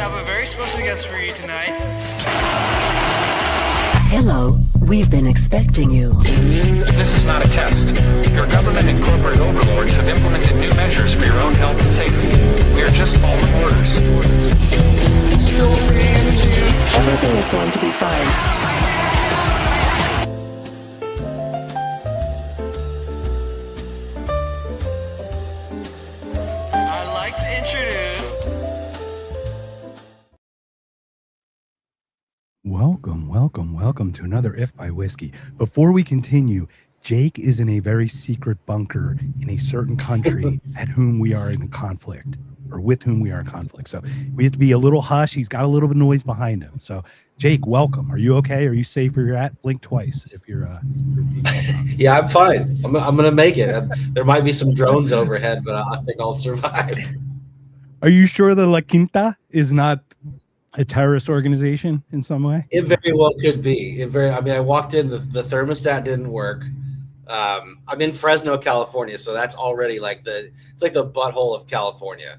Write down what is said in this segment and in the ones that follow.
have a very special guest for you tonight. Hello, we've been expecting you. This is not a test. Your government and corporate overlords have implemented new measures for your own health and safety. We are just following orders. Everything is going to be fine. I'd like to introduce... Welcome to another If by Whiskey. Before we continue, Jake is in a very secret bunker in a certain country at whom we are in conflict, or with whom we are in conflict. So we have to be a little hush. He's got a little bit of noise behind him. So Jake, welcome. Are you okay? Are you safe where you're at? Blink twice if you're Yeah, I'm fine. I'm gonna make it. There might be some drones overhead, but I think I'll survive. Are you sure the La Quinta is not a terrorist organization in some way? It very well could be. I walked in, the thermostat didn't work. I'm in Fresno, California, so that's already it's like the butthole of California.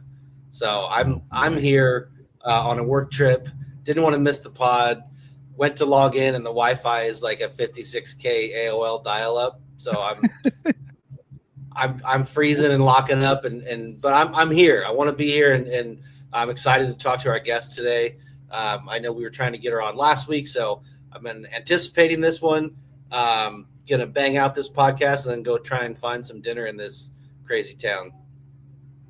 So I'm here on a work trip. Didn't want to miss the pod. Went to log in, and the Wi-Fi is like a 56K AOL dial-up. So I'm freezing and locking up, but I'm here. I want to be here, and I'm excited to talk to our guest today. I know we were trying to get her on last week, so I've been anticipating this one. Gonna bang out this podcast and then go try and find some dinner in this crazy town.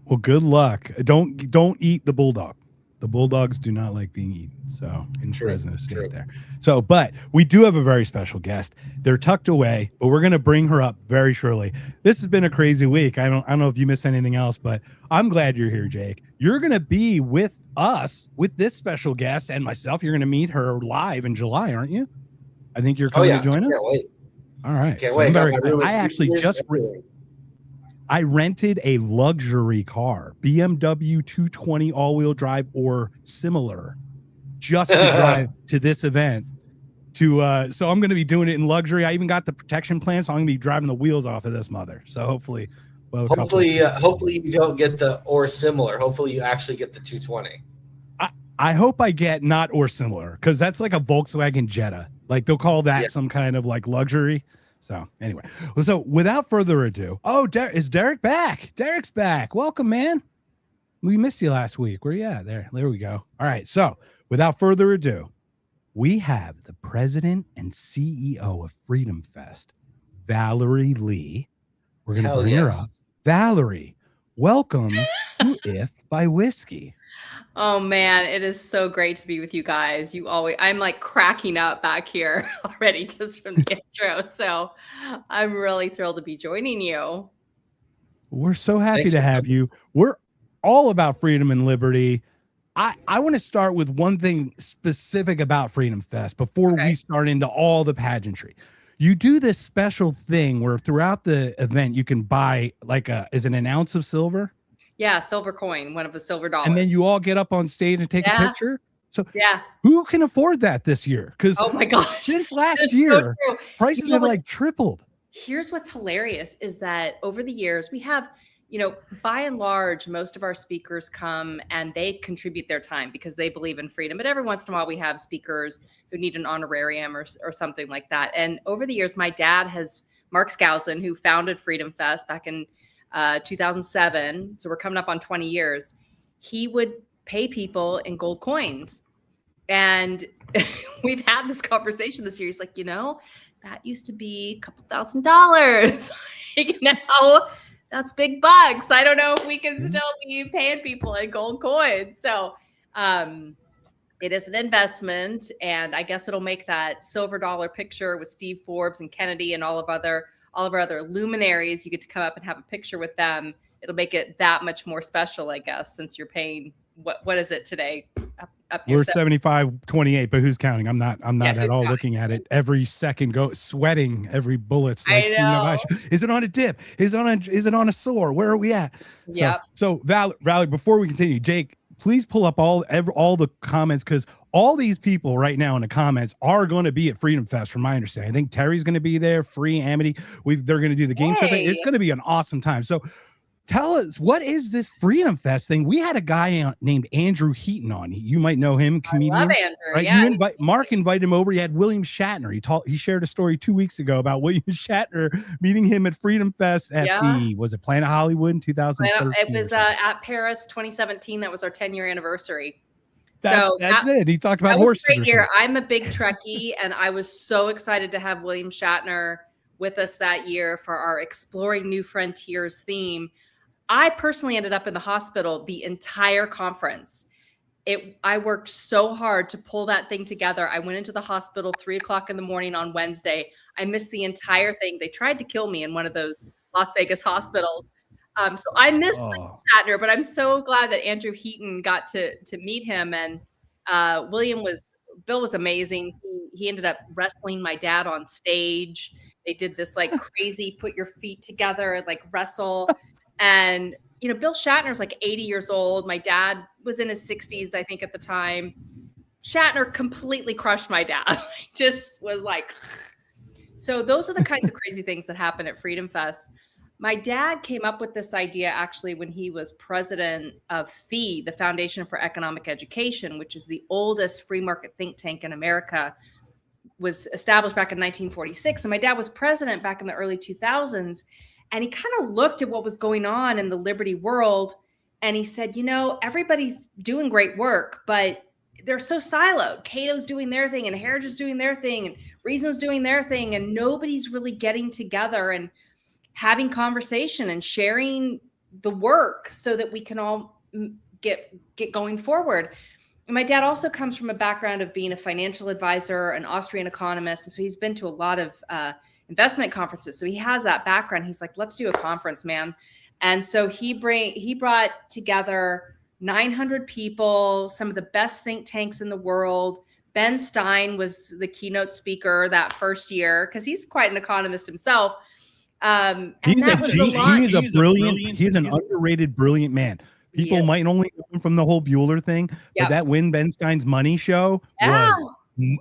Well, good luck. Don't eat the bulldog. The bulldogs do not like being eaten. So in Fresno State there. So, but we do have a very special guest. They're tucked away, but we're gonna bring her up very shortly. This has been a crazy week. I don't know if you missed anything else, but I'm glad you're here, Jake. You're gonna be with us with this special guest and myself. You're gonna meet her live in July, aren't you? I think you're coming to join us. Can't wait. All right. Can't wait. I actually just I rented a luxury car, BMW 220 all-wheel drive or similar, just to drive to this event. So I'm going to be doing it in luxury. I even got the protection plan, so I'm going to be driving the wheels off of this mother. So hopefully you don't get the or similar. Hopefully you actually get the 220. I hope I get not or similar, because that's like a Volkswagen Jetta. Like they'll call that some kind of like luxury. So anyway, so without further ado, is Derek back? Derek's back. Welcome, man. We missed you last week. Where you at? There we go. All right. So without further ado, we have the president and CEO of FreedomFest, Valerie Leigh. I'm going to bring her up. Valerie, welcome to If by Whiskey. Oh man, it is so great to be with you guys. I'm like cracking up back here already just from the intro. So I'm really thrilled to be joining you. We're so happy to have you. We're all about freedom and liberty. I want to start with one thing specific about Freedom Fest before we start into all the pageantry. You do this special thing where throughout the event you can buy is it an ounce of silver? Yeah, silver coin, one of the silver dollars. And then you all get up on stage and take a picture. So yeah, who can afford that this year? Because oh my gosh, since last year, prices have like tripled. Here's what's hilarious is that over the years we have, by and large, most of our speakers come and they contribute their time because they believe in freedom. But every once in a while we have speakers who need an honorarium or something like that. And over the years, my dad Mark Skousen, who founded Freedom Fest back in 2007, so we're coming up on 20 years, he would pay people in gold coins. And we've had this conversation this year. He's like, that used to be a couple $1,000s. Now that's big bucks. I don't know if we can still be paying people in gold coins. So it is an investment, and I guess it'll make that silver dollar picture with Steve Forbes and Kennedy and all of our other luminaries. You get to come up and have a picture with them. It'll make it that much more special, I guess, since you're paying what is it today? Up We're 75-28, but who's counting? I'm not at all looking at it. Every second sweating, every bullet's like, is it on a dip? Is it on a soar? Where are we at? Yeah. So Valerie, before we continue, Jake, please pull up all the comments, because all these people right now in the comments are going to be at Freedom Fest, from my understanding. I think Terry's going to be there, Free, Amity. They're going to do the game show thing. It's going to be an awesome time. So tell us, what is this Freedom Fest thing? We had a guy named Andrew Heaton on. You might know him, comedian. I love Andrew. Right? Yeah, Mark invited him over. He had William Shatner. He shared a story 2 weeks ago about William Shatner meeting him at Freedom Fest at was it Planet Hollywood in 2013? It was at Paris 2017. That was our 10-year anniversary. That's it. He talked about horses. Great year. I'm a big Trekkie, and I was so excited to have William Shatner with us that year for our Exploring New Frontiers theme. I personally ended up in the hospital the entire conference. I worked so hard to pull that thing together. I went into the hospital 3:00 in the morning on Wednesday. I missed the entire thing. They tried to kill me in one of those Las Vegas hospitals. So I missed Shatner, but I'm so glad that Andrew Heaton got to meet him. And Bill was amazing. He ended up wrestling my dad on stage. They did this like crazy, put your feet together, like wrestle. And, Bill Shatner's like 80 years old. My dad was in his 60s, I think, at the time. Shatner completely crushed my dad. Just was like, so those are the kinds of crazy things that happen at Freedom Fest. My dad came up with this idea actually when he was president of FEE, the Foundation for Economic Education, which is the oldest free market think tank in America, was established back in 1946. And my dad was president back in the early 2000s. And he kind of looked at what was going on in the liberty world. And he said, everybody's doing great work, but they're so siloed. Cato's doing their thing and Heritage is doing their thing and Reason's doing their thing. And nobody's really getting together and having conversation and sharing the work so that we can all get going forward. And my dad also comes from a background of being a financial advisor, an Austrian economist. And so he's been to a lot of investment conferences. So he has that background. He's like, let's do a conference, man. And so he brought together 900 people, some of the best think tanks in the world. Ben Stein was the keynote speaker that first year because he's quite an economist himself. He's an underrated, brilliant man. People might only know him from the whole Bueller thing, but that Win Ben Stein's Money show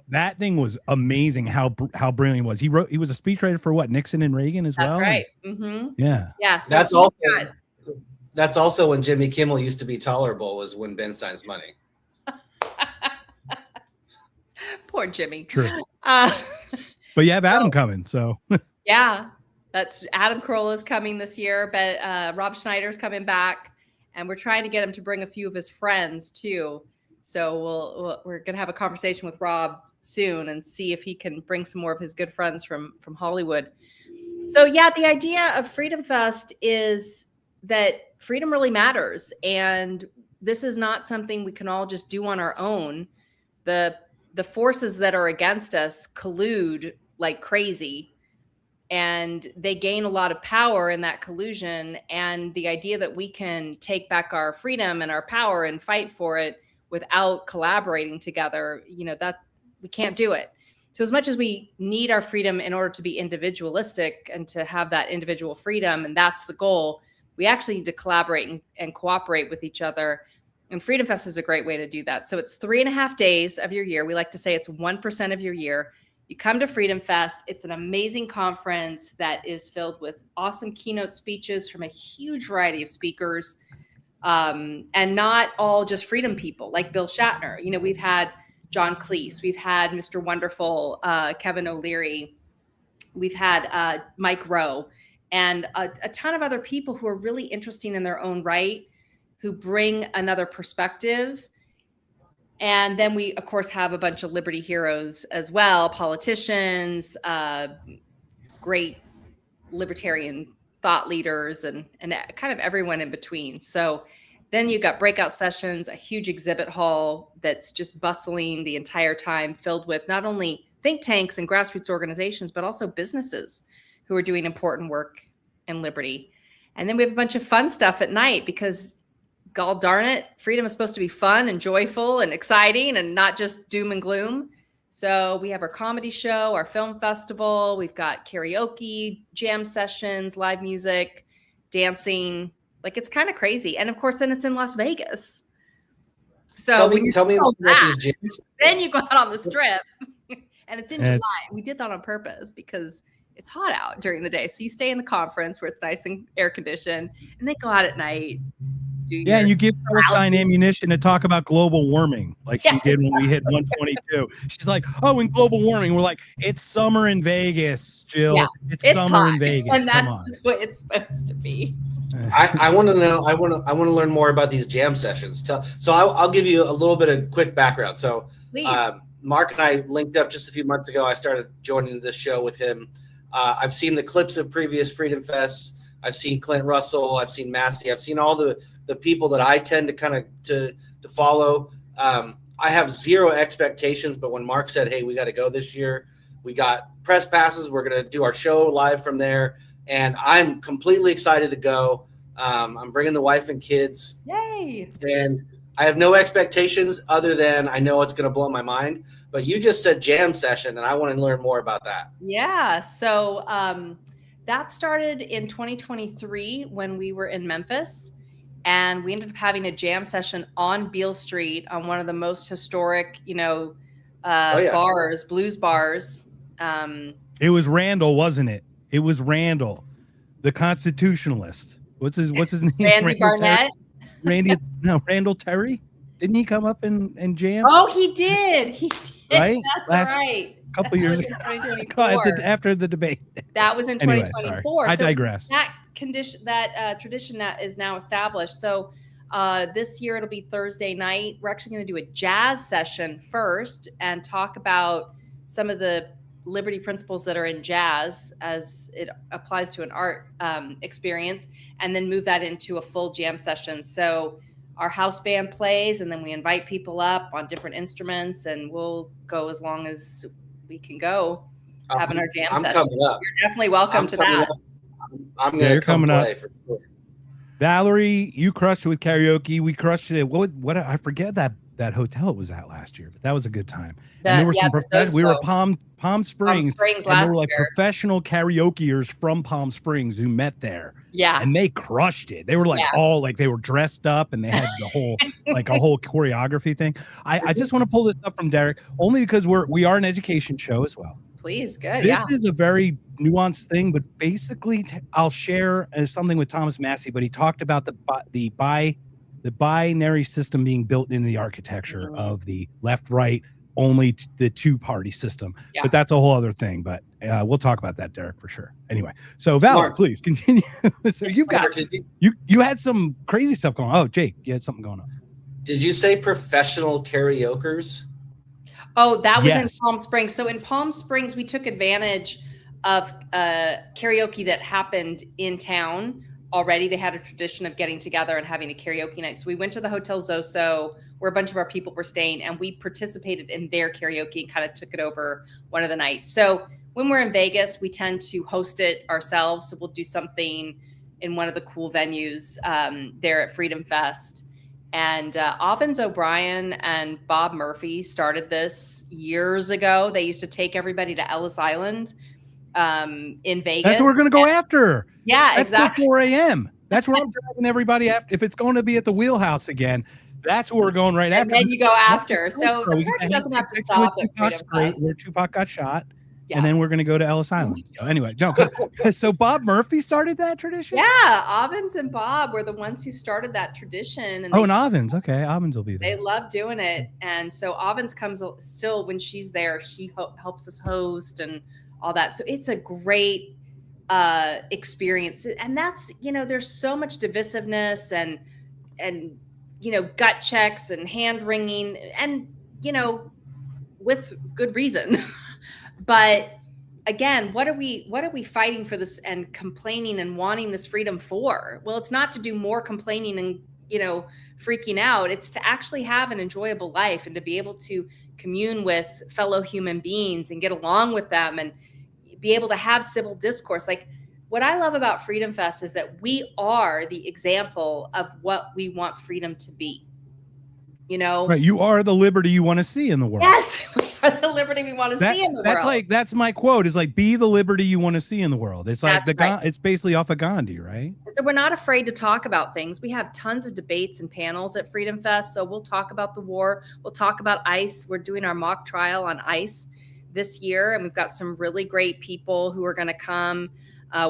that thing was amazing. How brilliant he was. He was a speechwriter for Nixon and Reagan as well. That's right. Mm-hmm. Yeah. Yeah. So that's also when Jimmy Kimmel used to be tolerable, was Win Ben Stein's Money. Poor Jimmy. True. But you have Adam coming, so yeah. That's Adam Carolla is coming this year, but Rob Schneider's coming back, and we're trying to get him to bring a few of his friends too. So we're going to have a conversation with Rob soon and see if he can bring some more of his good friends from Hollywood. So yeah, the idea of Freedom Fest is that freedom really matters, and this is not something we can all just do on our own. The forces that are against us collude like crazy. And they gain a lot of power in that collusion. And the idea that we can take back our freedom and our power and fight for it without collaborating together, that we can't do it. So as much as we need our freedom in order to be individualistic and to have that individual freedom, and that's the goal, we actually need to collaborate and cooperate with each other. And Freedom Fest is a great way to do that. So it's 3.5 days of your year. We like to say it's 1% of your year. You come to Freedom Fest. It's an amazing conference that is filled with awesome keynote speeches from a huge variety of speakers, and not all just freedom people like Bill Shatner. We've had John Cleese. We've had Mr. Wonderful, Kevin O'Leary. We've had Mike Rowe and a ton of other people who are really interesting in their own right, who bring another perspective. And then we, of course, have a bunch of liberty heroes as well, politicians, great libertarian thought leaders, and kind of everyone in between. So then you've got breakout sessions, a huge exhibit hall that's just bustling the entire time, filled with not only think tanks and grassroots organizations, but also businesses who are doing important work in liberty. And then we have a bunch of fun stuff at night because, God darn it, freedom is supposed to be fun and joyful and exciting and not just doom and gloom. So we have our comedy show, our film festival. We've got karaoke, jam sessions, live music, dancing. Like, it's kind of crazy. And of course, then it's in Las Vegas. So tell me about these gyms. Then you go out on the strip and it's in July. We did that on purpose because it's hot out during the day. So you stay in the conference where it's nice and air conditioned, and then go out at night. Yeah, and you give Palestine ammunition to talk about global warming, like she did when we hit 122. She's like, "Oh, in global warming, we're like, it's summer in Vegas, Jill. Yeah, it's summer hot, in Vegas, and that's come on." what it's supposed to be. I want to know. I want to learn more about these jam sessions. So I'll give you a little bit of quick background. So Mark and I linked up just a few months ago. I started joining this show with him. I've seen the clips of previous Freedom Fests. I've seen Clint Russell. I've seen Massey. I've seen all the people that I tend to kind of to follow. I have zero expectations, but when Mark said, "Hey, we got to go this year," we got press passes. We're going to do our show live from there, and I'm completely excited to go. I'm bringing the wife and kids. Yay! And I have no expectations other than I know it's going to blow my mind. But you just said jam session, and I want to learn more about that. Yeah. So that started in 2023 when we were in Memphis. And we ended up having a jam session on Beale Street on one of the most historic, bars, blues bars. It was Randall, wasn't it? It was Randall, the constitutionalist. What's his name? Randy Barnett. Randall Terry. Didn't he come up and jam? Oh, he did. He did. Right? That's right. A couple years ago. After the debate. That was in 2024. I digress. That tradition that is now established. So this year it'll be Thursday night. We're actually going to do a jazz session first and talk about some of the liberty principles that are in jazz as it applies to an art experience, and then move that into a full jam session. So our house band plays, and then we invite people up on different instruments, and we'll go as long as we can go having our jam session. Coming up. You're definitely welcome to that. I'm going to come play for sure. Valerie, you crushed it with karaoke. We crushed it. What I forget that hotel it was at last year, but that was a good time. And there were we were at Palm Springs and there were like professional karaokeers from Palm Springs who met there. Yeah. And they crushed it. They were like all like they were dressed up and they had the whole like a whole choreography thing. I just want to pull this up from Derek only because we are an education show as well. Please, good. This is a very nuanced thing, but basically I'll share something with Thomas Massey, but he talked about the binary system being built into the architecture of the left-right, only the two-party system. Yeah. But that's a whole other thing. But we'll talk about that, Derek, for sure. Anyway, so Valerie, please continue. So you've got you had some crazy stuff going on. Oh, Jake, you had something going on. Did you say professional karaokers? Oh, that was in Palm Springs. So in Palm Springs, we took advantage of karaoke that happened in town already. They had a tradition of getting together and having a karaoke night. So we went to the Hotel Zoso where a bunch of our people were staying, and we participated in their karaoke and kind of took it over one of the nights. So when we're in Vegas, we tend to host it ourselves. So we'll do something in one of the cool venues there at Freedom Fest. And Ovens O'Brien and Bob Murphy started this years ago. They used to take everybody to Ellis Island in Vegas. That's what we're going to go after. Yeah, that's exactly. 4 a.m. That's where I'm driving everybody after. If it's going to be at the Wheelhouse again, that's where we're going right after. And then you go after. So the party doesn't have to stop at Freedom Fest. Where Tupac got shot. Yeah. And then we're going to go to Ellis Island. So anyway, so Bob Murphy started that tradition? Yeah, Ovens and Bob were the ones who started that tradition. And and Ovens. Okay, Ovens will be there. They love doing it. And so Ovens comes still when she's there. She helps us host and all that. So it's a great experience. And that's, there's so much divisiveness and gut checks and hand wringing and, with good reason. But again, what are we fighting for this and complaining and wanting this freedom for? Well, it's not to do more complaining and, freaking out. It's to actually have an enjoyable life and to be able to commune with fellow human beings and get along with them and be able to have civil discourse. Like what I love about Freedom Fest is that we are the example of what we want freedom to be. Right. You are the liberty you want to see in the world. Yes, we are the liberty we want to see in the world. That's my quote is like, be the liberty you want to see in the world. It's like it's basically off of Gandhi, right? So we're not afraid to talk about things. We have tons of debates and panels at Freedom Fest. So we'll talk about the war. We'll talk about ICE. We're doing our mock trial on ICE this year, and we've got some really great people who are going to come.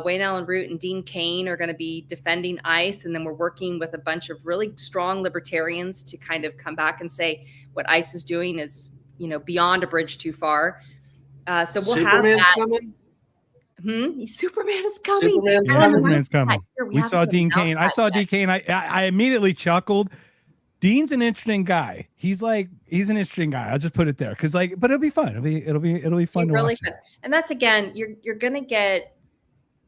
Wayne Allen Root and Dean Cain are going to be defending ICE. And then we're working with a bunch of really strong libertarians to kind of come back and say what ICE is doing is, beyond a bridge too far. So we'll Superman's have that. coming? Superman is coming. Superman's coming. Here, We saw haven't Dean announced Cain. I that saw yet. Dean Cain. I immediately chuckled. Dean's an interesting guy. He's an interesting guy. I'll just put it there. Cause but it'll be fun. It'll be fun to really watch. fun. And that's, again, you're going to get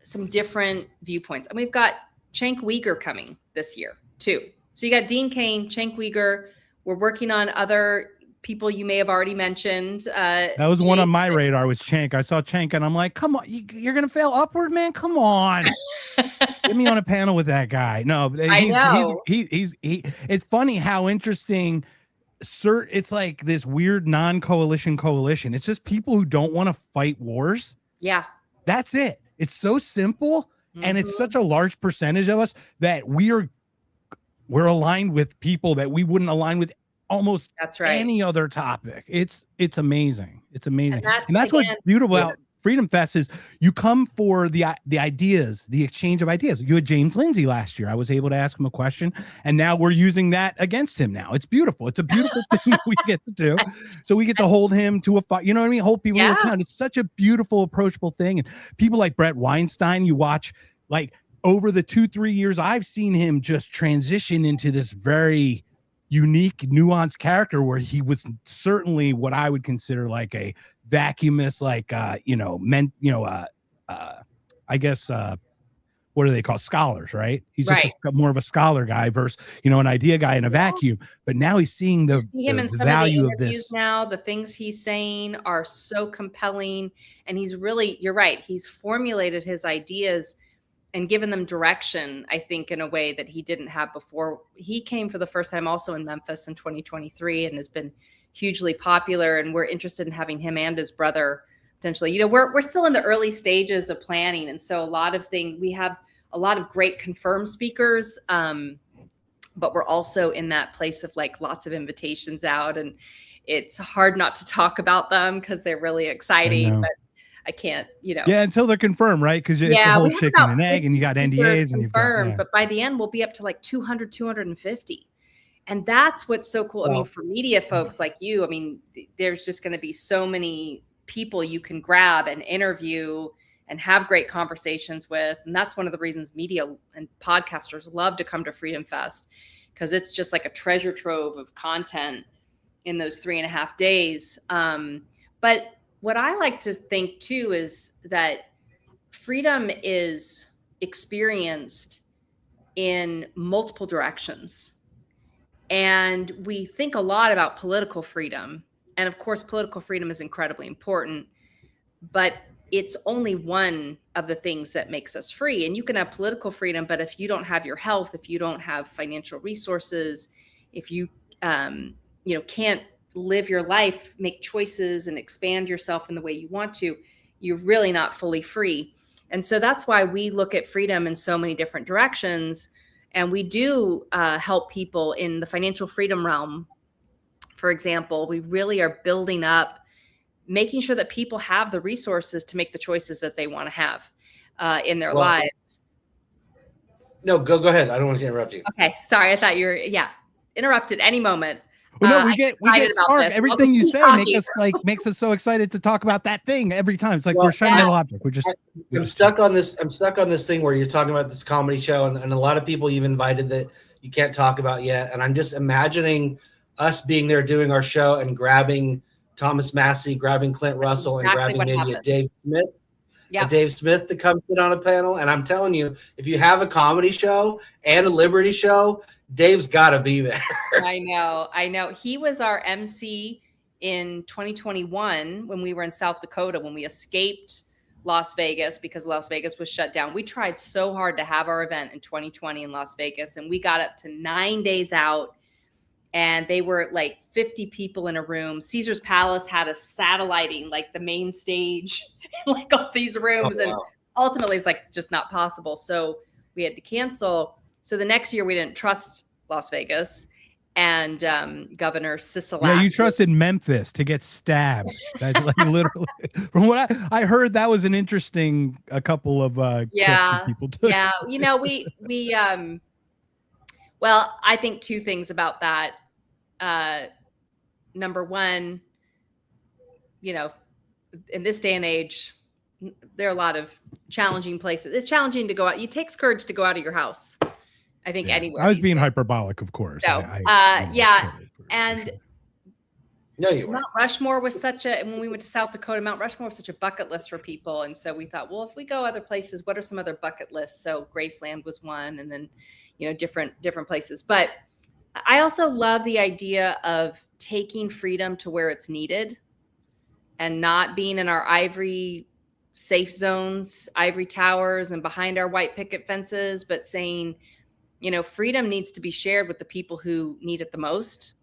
some different viewpoints. And we've got Cenk Uygur coming this year too. So you got Dean Cain, Cenk Uygur. We're working on other people you may have already mentioned. That was one on my radar was Cenk. I saw Cenk and I'm like, come on, you're going to fail upward, man. Come on. Get me on a panel with that guy. No, I know. It's funny how interesting. It's like this weird non-coalition coalition. It's just people who don't want to fight wars. Yeah. That's it. It's so simple. And it's such a large percentage of us that we're aligned with people that we wouldn't align with almost any other topic. It's amazing. It's amazing. And that's what's beautiful about Freedom Fest is you come for the ideas, the exchange of ideas. You had James Lindsay last year. I was able to ask him a question, and now we're using that against him now. It's beautiful. It's a beautiful thing that we get to do. So we get to hold him to a fight. You know what I mean? Hold people to account. It's such a beautiful, approachable thing. And people like Brett Weinstein, you watch over the 2-3 years, I've seen him just transition into this very unique, nuanced character where he was certainly what I would consider like a vacuumous, I guess, what do they call scholars, right? He's just more of a scholar guy versus, an idea guy in a vacuum. But now he's seeing the value of this. Now the things he's saying are so compelling, and he's really, you're right. He's formulated his ideas and given them direction, I think, in a way that he didn't have before. He came for the first time also in Memphis in 2023 and has been hugely popular. And we're interested in having him and his brother potentially. We're still in the early stages of planning. And so we have a lot of great confirmed speakers, but we're also in that place of lots of invitations out. And it's hard not to talk about them because they're really exciting. But I can't, Yeah, until they're confirmed, right? Because it's the whole chicken and egg, and you got NDAs, and you've got, but by the end, we'll be up to 200, 250. And that's what's so cool. Wow. I mean, for media folks like you, there's just going to be so many people you can grab and interview and have great conversations with. And that's one of the reasons media and podcasters love to come to Freedom Fest, because it's just like a treasure trove of content in those 3.5 days. But what I like to think too is that freedom is experienced in multiple directions. And we think a lot about political freedom. And of course, political freedom is incredibly important, but it's only one of the things that makes us free. And you can have political freedom, but if you don't have your health, if you don't have financial resources, if you can't live your life, make choices, and expand yourself in the way you want to, you're really not fully free. And so that's why we look at freedom in so many different directions. And we do help people in the financial freedom realm. For example, we really are building up, making sure that people have the resources to make the choices that they want to have in their lives. No, go ahead. I don't want to interrupt you. Okay. Sorry. I thought you were, interrupted any moment. Well, no, we get spark. Everything you say makes us so excited to talk about that thing every time. It's like we're shiny little object. I'm stuck on this. I'm stuck on this thing where you're talking about this comedy show, and a lot of people you've invited that you can't talk about yet. And I'm just imagining us being there doing our show and grabbing Thomas Massey, grabbing Clint Russell, and grabbing maybe a Dave Smith. A Dave Smith to come sit on a panel. And I'm telling you, if you have a comedy show and a Liberty show, Dave's got to be there. I know. He was our MC in 2021 when we were in South Dakota, when we escaped Las Vegas because Las Vegas was shut down. We tried so hard to have our event in 2020 in Las Vegas, and we got up to 9 days out, and they were 50 people in a room. Caesar's Palace had us satelliting the main stage, all these rooms. And ultimately it was just not possible. So we had to cancel. So the next year we didn't trust Las Vegas. and Governor Sisolak. Yeah, you trusted Memphis to get stabbed. That's like literally, from what I heard, that was an interesting a couple of trips that people took. Yeah, you know, we well, I think two things about that. Number one, you know, in this day and age, there are a lot of challenging places. It's challenging to go out. It takes courage to go out of your house. I think anywhere. I was being hyperbolic, of course. So, yeah, and No, you weren't. Mount Rushmore was such a, when we went to South Dakota, Mount Rushmore was such a bucket list for people. And so we thought, well, if we go other places, what are some other bucket lists? So Graceland was one, and then, you know, different places. But I also love the idea of taking freedom to where it's needed and not being in our ivory safe zones, ivory towers, and behind our white picket fences, but saying, you know, freedom needs to be shared with the people who need it the most.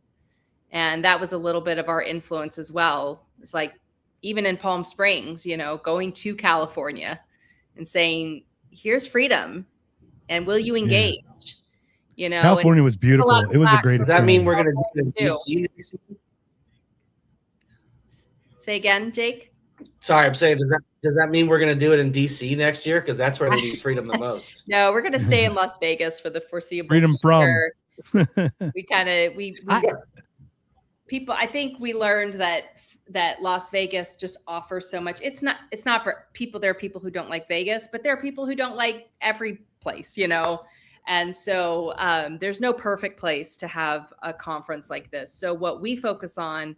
And that was a little bit of our influence as well. It's like, even in Palm Springs, you know, going to California and saying, here's freedom, and will you engage? You know, California was beautiful. It was a great. Does that mean we're going to do it in DC? Say again, Jake? Sorry, I'm saying, does that mean we're going to do it in DC next year? Because that's where they need freedom the most. No, we're going to stay in Las Vegas for the foreseeable Freedom future. from. People, I think we learned that Las Vegas just offers so much. It's not for people. There are people who don't like Vegas, but there are people who don't like every place, you know? And so there's no perfect place to have a conference like this. So what we focus on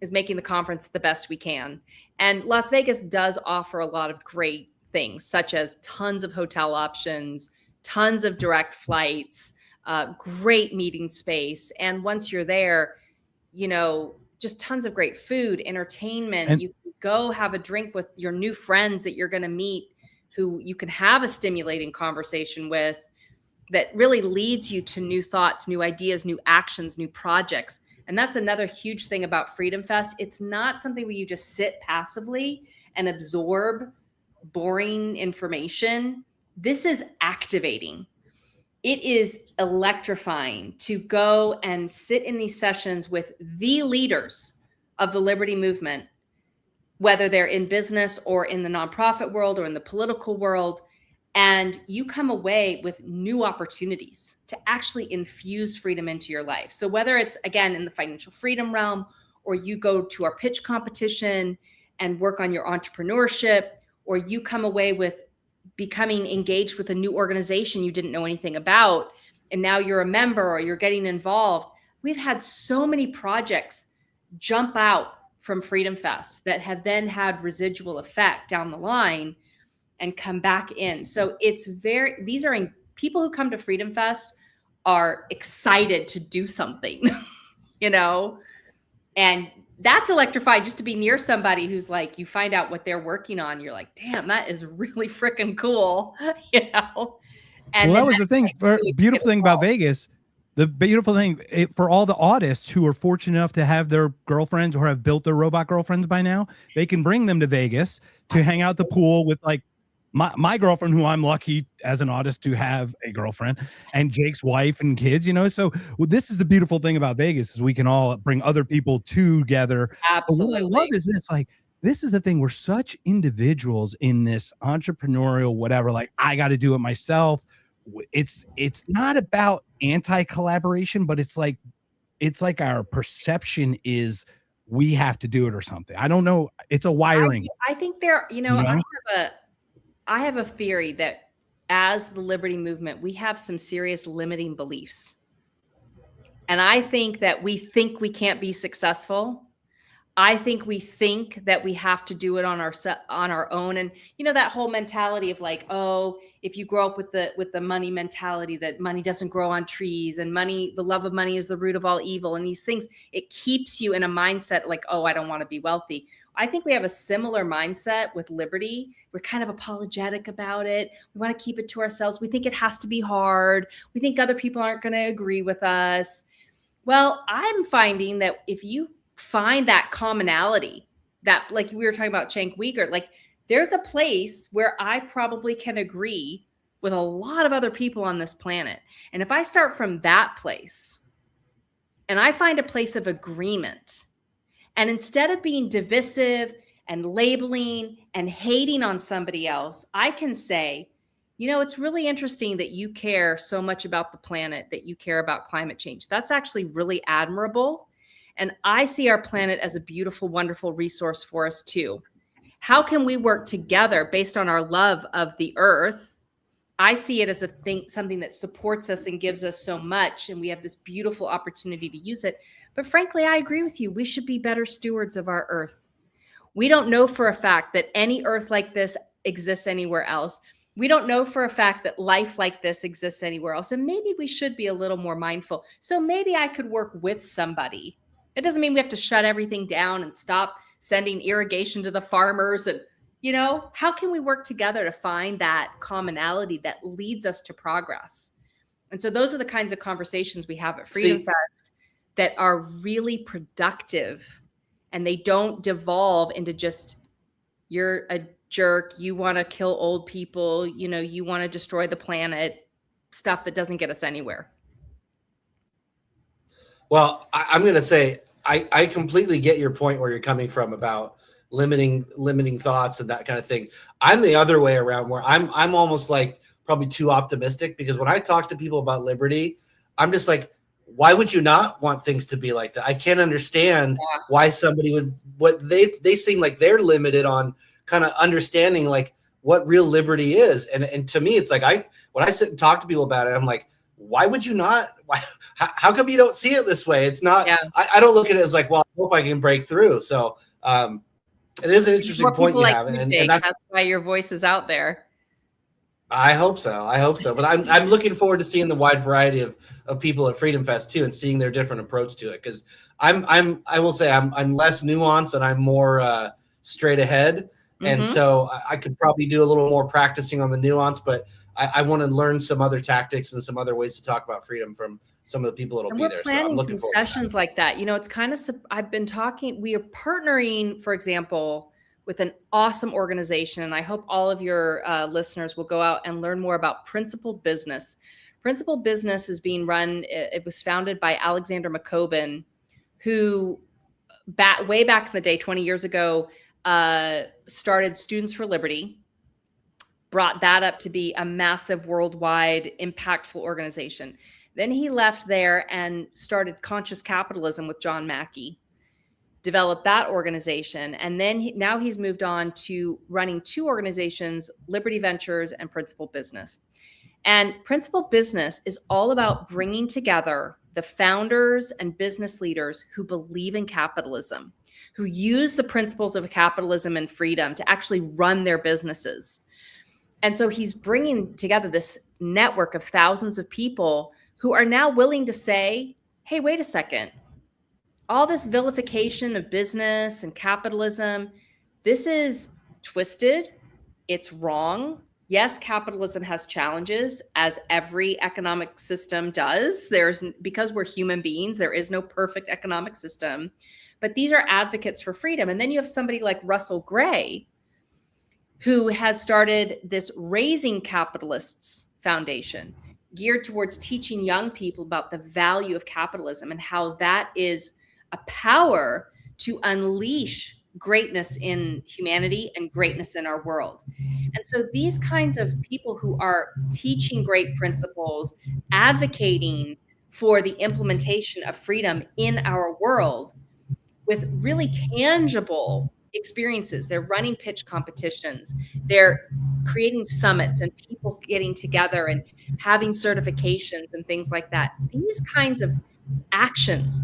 is making the conference the best we can. And Las Vegas does offer a lot of great things, such as tons of hotel options, tons of direct flights, great meeting space. And once you're there, you know, just tons of great food, entertainment. And you can go have a drink with your new friends that you're going to meet, who you can have a stimulating conversation with that really leads you to new thoughts, new ideas, new actions, new projects. And that's another huge thing about FreedomFest. It's not something where you just sit passively and absorb boring information. This is activating. It is electrifying to go and sit in these sessions with the leaders of the liberty movement, whether they're in business or in the nonprofit world or in the political world. And you come away with new opportunities to actually infuse freedom into your life. So whether it's, again, in the financial freedom realm, or you go to our pitch competition and work on your entrepreneurship, or you come away with becoming engaged with a new organization you didn't know anything about, and now you're a member or you're getting involved. We've had so many projects jump out from Freedom Fest that have then had residual effect down the line and come back in. So it's people who come to Freedom Fest are excited to do something, you know, and that's electrifying, just to be near somebody who's like, you find out what they're working on. You're like, damn, that is really freaking cool, you know? And well, that was the thing. Beautiful thing about Vegas. The beautiful thing for all the artists who are fortunate enough to have their girlfriends or have built their robot girlfriends by now, they can bring them to Vegas to hang out at the pool with like my girlfriend, who I'm lucky as an artist to have a girlfriend, and Jake's wife and kids, you know. So this is the beautiful thing about Vegas, is we can all bring other people together. Absolutely. But what I love is this, like, this is the thing. We're such individuals in this entrepreneurial whatever, like, I got to do it myself. It's not about anti-collaboration, but it's like our perception is we have to do it or something. I don't know. It's a wiring. I think there, you know, I have a theory that as the liberty movement, we have some serious limiting beliefs. And I think that we think we can't be successful. I think we think that we have to do it on our own. And, you know, that whole mentality of like, oh, if you grow up with the money mentality, that money doesn't grow on trees, and money, the love of money is the root of all evil. And these things, it keeps you in a mindset like, oh, I don't want to be wealthy. I think we have a similar mindset with liberty. We're kind of apologetic about it. We want to keep it to ourselves. We think it has to be hard. We think other people aren't going to agree with us. Well, I'm finding that if you find that commonality, that, like we were talking about Cenk Uygur, like there's a place where I probably can agree with a lot of other people on this planet. And if I start from that place, and I find a place of agreement. And instead of being divisive and labeling and hating on somebody else, I can say, you know, it's really interesting that you care so much about the planet, that you care about climate change. That's actually really admirable. And I see our planet as a beautiful, wonderful resource for us too. How can we work together based on our love of the earth? I see it as something that supports us and gives us so much, and we have this beautiful opportunity to use it. But frankly, I agree with you. We should be better stewards of our earth. We don't know for a fact that any earth like this exists anywhere else. We don't know for a fact that life like this exists anywhere else. And maybe we should be a little more mindful. So maybe I could work with somebody. It doesn't mean we have to shut everything down and stop sending irrigation to the farmers. And, you know, how can we work together to find that commonality that leads us to progress? And so those are the kinds of conversations we have at Freedom Fest that are really productive, and they don't devolve into just, you're a jerk, you want to kill old people, you know, you want to destroy the planet, stuff that doesn't get us anywhere. Well, I'm going to say I completely get your point where you're coming from about limiting thoughts and that kind of thing. I'm the other way around, where I'm almost like probably too optimistic, because when I talk to people about liberty, I'm just like, why would you not want things to be like that? I can't understand why somebody would, what they seem like they're limited on kind of understanding like what real liberty is. And to me, it's like, when I sit and talk to people about it, I'm like, why would you not? How come you don't see it this way? It's not, I don't look at it as like, well, I hope I can break through. So it is an interesting point you have. And that's why your voice is out there. I hope so. But I'm looking forward to seeing the wide variety of people at Freedom Fest too, and seeing their different approach to it. Because I will say I'm less nuanced and I'm more straight ahead. And so I could probably do a little more practicing on the nuance, but I want to learn some other tactics and some other ways to talk about freedom from some of the people that'll be there. So I'm looking forward to sessions like that. You know, it's kind of, we are partnering, for example, with an awesome organization. And I hope all of your listeners will go out and learn more about Principled Business. Principled Business is being run. It was founded by Alexander McCoben, who way back in the day, 20 years ago, started Students for Liberty, brought that up to be a massive worldwide impactful organization. Then he left there and started Conscious Capitalism with John Mackey, developed that organization. And then now he's moved on to running two organizations, Liberty Ventures and Principled Business. And Principled Business is all about bringing together the founders and business leaders who believe in capitalism, who use the principles of capitalism and freedom to actually run their businesses. And so he's bringing together this network of thousands of people who are now willing to say, hey, wait a second. All this vilification of business and capitalism, this is twisted. It's wrong. Yes, capitalism has challenges, as every economic system does. Because we're human beings, there is no perfect economic system. But these are advocates for freedom. And then you have somebody like Russell Gray, who has started this Raising Capitalists Foundation, geared towards teaching young people about the value of capitalism and how that is a power to unleash greatness in humanity and greatness in our world. And so these kinds of people who are teaching great principles, advocating for the implementation of freedom in our world with really tangible experiences. They're running pitch competitions. They're creating summits and people getting together and having certifications and things like that. These kinds of actions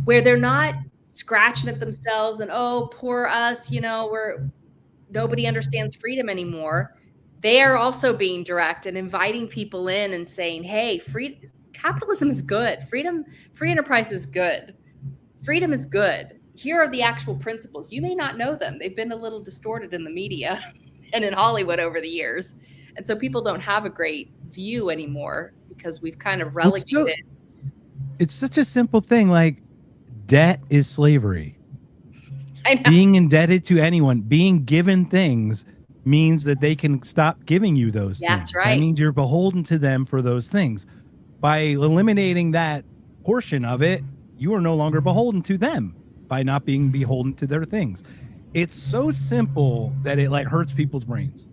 where they're not scratching at themselves and, oh, poor us, you know, nobody understands freedom anymore. They are also being direct and inviting people in and saying, hey, capitalism is good. Free enterprise is good. Freedom is good. Here are the actual principles. You may not know them. They've been a little distorted in the media and in Hollywood over the years. And so people don't have a great view anymore because we've kind of relegated. It's such a simple thing. Like, debt is slavery. I know. Being indebted to anyone, being given things, means that they can stop giving you those things. That's right. That means you're beholden to them for those things. By eliminating that portion of it, you are no longer beholden to them by not being beholden to their things. It's so simple that it like hurts people's brains.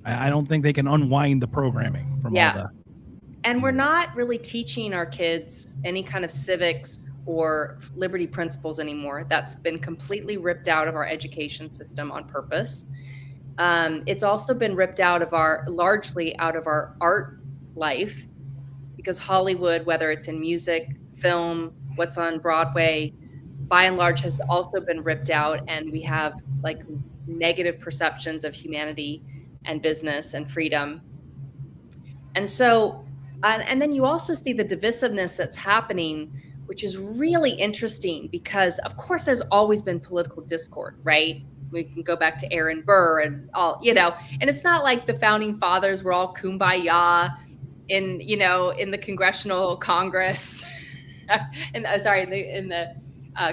I don't think they can unwind the programming from all the. And we're not really teaching our kids any kind of civics or liberty principles anymore. That's been completely ripped out of our education system on purpose. It's also been ripped out of largely out of our art life, because Hollywood, whether it's in music, film, what's on Broadway, by and large has also been ripped out. And we have like these negative perceptions of humanity and business and freedom. And so, and then you also see the divisiveness that's happening, which is really interesting because of course there's always been political discord, right? We can go back to Aaron Burr and all, and it's not like the founding fathers were all kumbaya in the Congressional Congress in the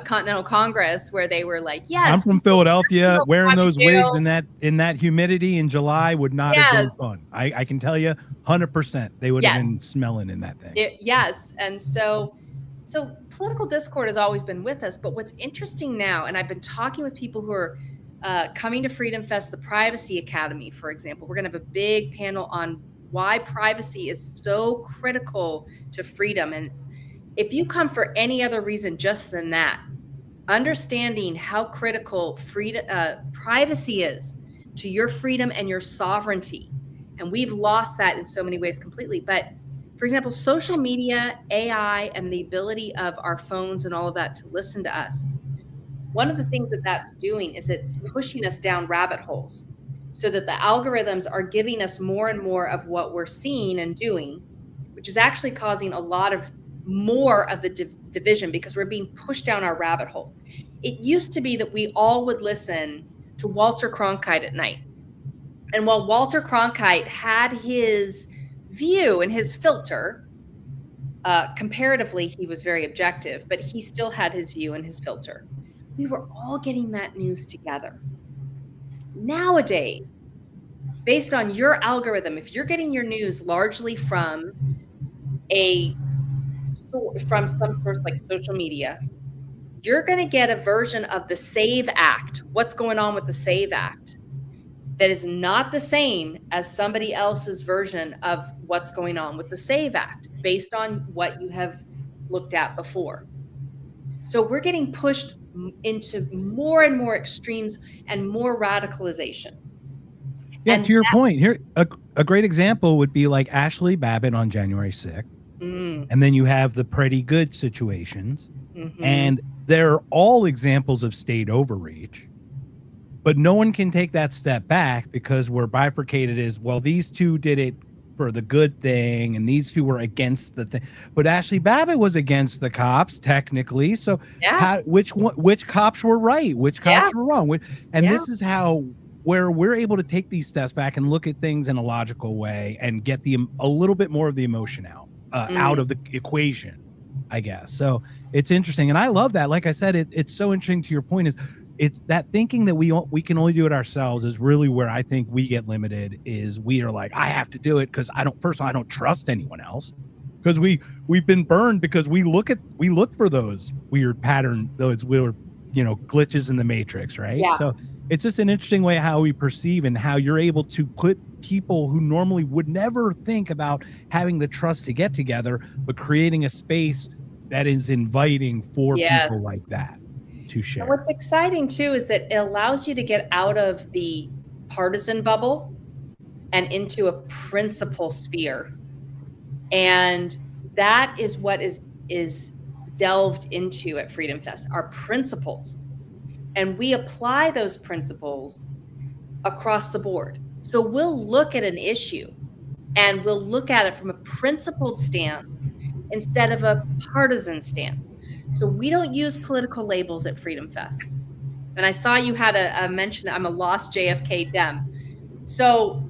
Continental Congress, where they were like, yes, I'm from Philadelphia. Wearing those wigs in that humidity in July would not have been fun. I can tell you 100% they would have been smelling in that thing. Yes. And so political discord has always been with us. But what's interesting now, and I've been talking with people who are coming to Freedom Fest, the Privacy Academy, for example, we're going to have a big panel on why privacy is so critical to freedom. And if you come for any other reason just than that, understanding how critical privacy is to your freedom and your sovereignty. And we've lost that in so many ways completely. But for example, social media, AI, and the ability of our phones and all of that to listen to us. One of the things that's doing is it's pushing us down rabbit holes so that the algorithms are giving us more and more of what we're seeing and doing, which is actually causing a lot of more of the division because we're being pushed down our rabbit holes. It used to be that we all would listen to Walter Cronkite at night. And while Walter Cronkite had his view and his filter, comparatively, he was very objective, but he still had his view and his filter. We were all getting that news together. Nowadays, based on your algorithm, if you're getting your news largely from some source like social media, you're going to get a version of the SAVE Act, what's going on with the SAVE Act, that is not the same as somebody else's version of what's going on with the SAVE Act based on what you have looked at before. So we're getting pushed into more and more extremes and more radicalization. Yeah, and to your point, here a great example would be like Ashley Babbitt on January 6th. And then you have the Pretty Good situations. Mm-hmm. And they're all examples of state overreach. But no one can take that step back because we're bifurcated as, well, these two did it for the good thing and these two were against the thing. But Ashley Babbitt was against the cops technically. So which cops were right? Which cops were wrong? And this is where we're able to take these steps back and look at things in a logical way and get a little bit more of the emotion out of the equation, I guess. So it's interesting. And I love that. Like I said, it's so interesting to your point is it's that thinking that we can only do it ourselves is really where I think we get limited is we are like, I have to do it because I don't trust anyone else because we've been burned because we look for those weird those weird, glitches in the matrix. Right. Yeah. So it's just an interesting way how we perceive and how you're able to put people who normally would never think about having the trust to get together, but creating a space that is inviting for people like that to share. And what's exciting too is that it allows you to get out of the partisan bubble and into a principle sphere. And that is what is delved into at Freedom Fest, our principles. And we apply those principles across the board. So we'll look at an issue and we'll look at it from a principled stance instead of a partisan stance. So we don't use political labels at Freedom Fest. And I saw you had a mention, I'm a lost JFK Dem. So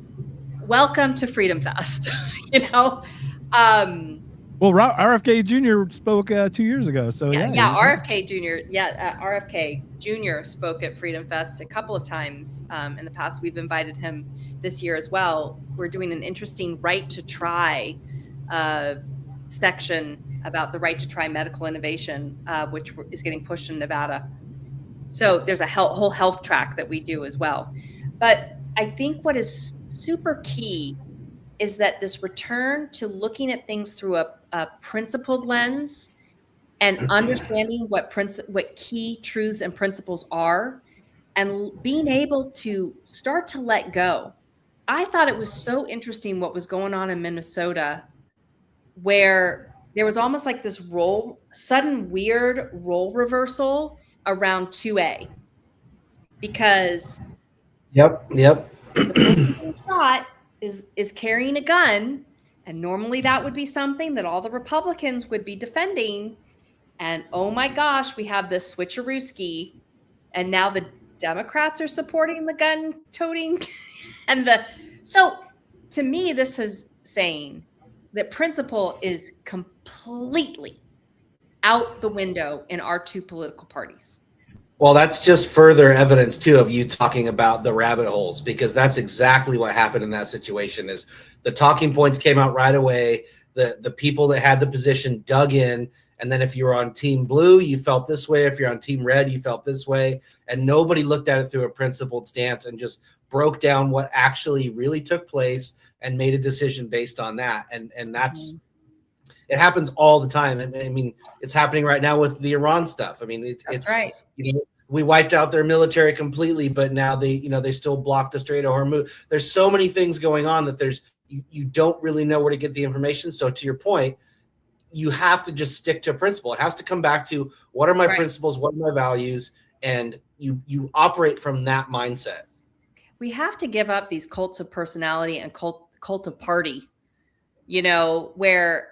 welcome to Freedom Fest, Well, RFK Jr. spoke 2 years ago. So RFK Jr. spoke at Freedom Fest a couple of times in the past. We've invited him this year as well. We're doing an interesting right to try section about the right to try medical innovation, which is getting pushed in Nevada. So there's a whole health track that we do as well. But I think what is super key is that this return to looking at things through a principled lens and understanding what key truths and principles are, and being able to start to let go. I thought it was so interesting what was going on in Minnesota, where there was almost like this sudden weird role reversal around 2A, because Yep. the person being shot is carrying a gun, and normally that would be something that all the Republicans would be defending. And oh my gosh, we have this switcherooski, and now the Democrats are supporting the gun toting. So to me, this is saying that principle is completely out the window in our two political parties. Well, that's just further evidence too of you talking about the rabbit holes, because that's exactly what happened in that situation. Is the talking points came out right away. The people that had the position dug in, and then if you were on team blue, you felt this way. If you're on team red, you felt this way, and nobody looked at it through a principled stance and just broke down what actually really took place and made a decision based on that. And that's it happens all the time. And I mean, it's happening right now with the Iran stuff. I mean, it's right. You know, we wiped out their military completely, but now they still block the Strait of Hormuz. There's so many things going on that you don't really know where to get the information. So to your point, you have to just stick to a principle. It has to come back to what are my principles, what are my values, and you operate from that mindset. We have to give up these cults of personality and cult of party, where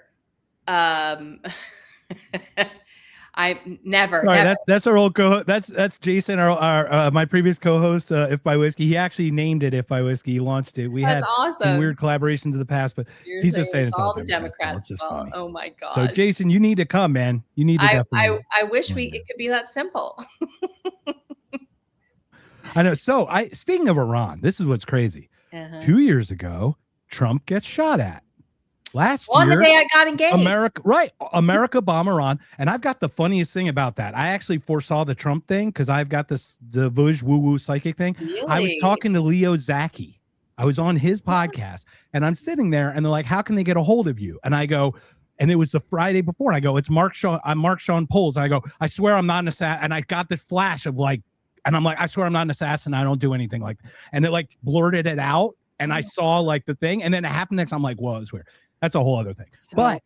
I never. That's our old that's Jason, our my previous co-host, If by Whiskey. He actually named it If by Whiskey. He launched it. We had some weird collaborations in the past, but he's just saying it's all the Democrats. Funny. Oh my god! So Jason, you need to come, man. You need to. I wish it could be that simple. I know. So speaking of Iran, this is what's crazy. 2 years ago, Trump gets shot at. Last year, the day I got engaged. America bomb Iran. And I've got the funniest thing about that. I actually foresaw the Trump thing because I've got the Vuj woo-woo psychic thing. Really? I was talking to Leo Zaki. I was on his podcast, and I'm sitting there, and they're like, how can they get a hold of you? And I go, and it was the Friday before, and I go, it's Mark Sean. I'm Mark Sean Poles. And I go, I swear I'm not an assassin. And I got the flash of like, and I'm like, I swear I'm not an assassin. I don't do anything like that. And it like blurted it out, and I saw like the thing, and then it happened next. I'm like, whoa, it's weird. That's a whole other thing. But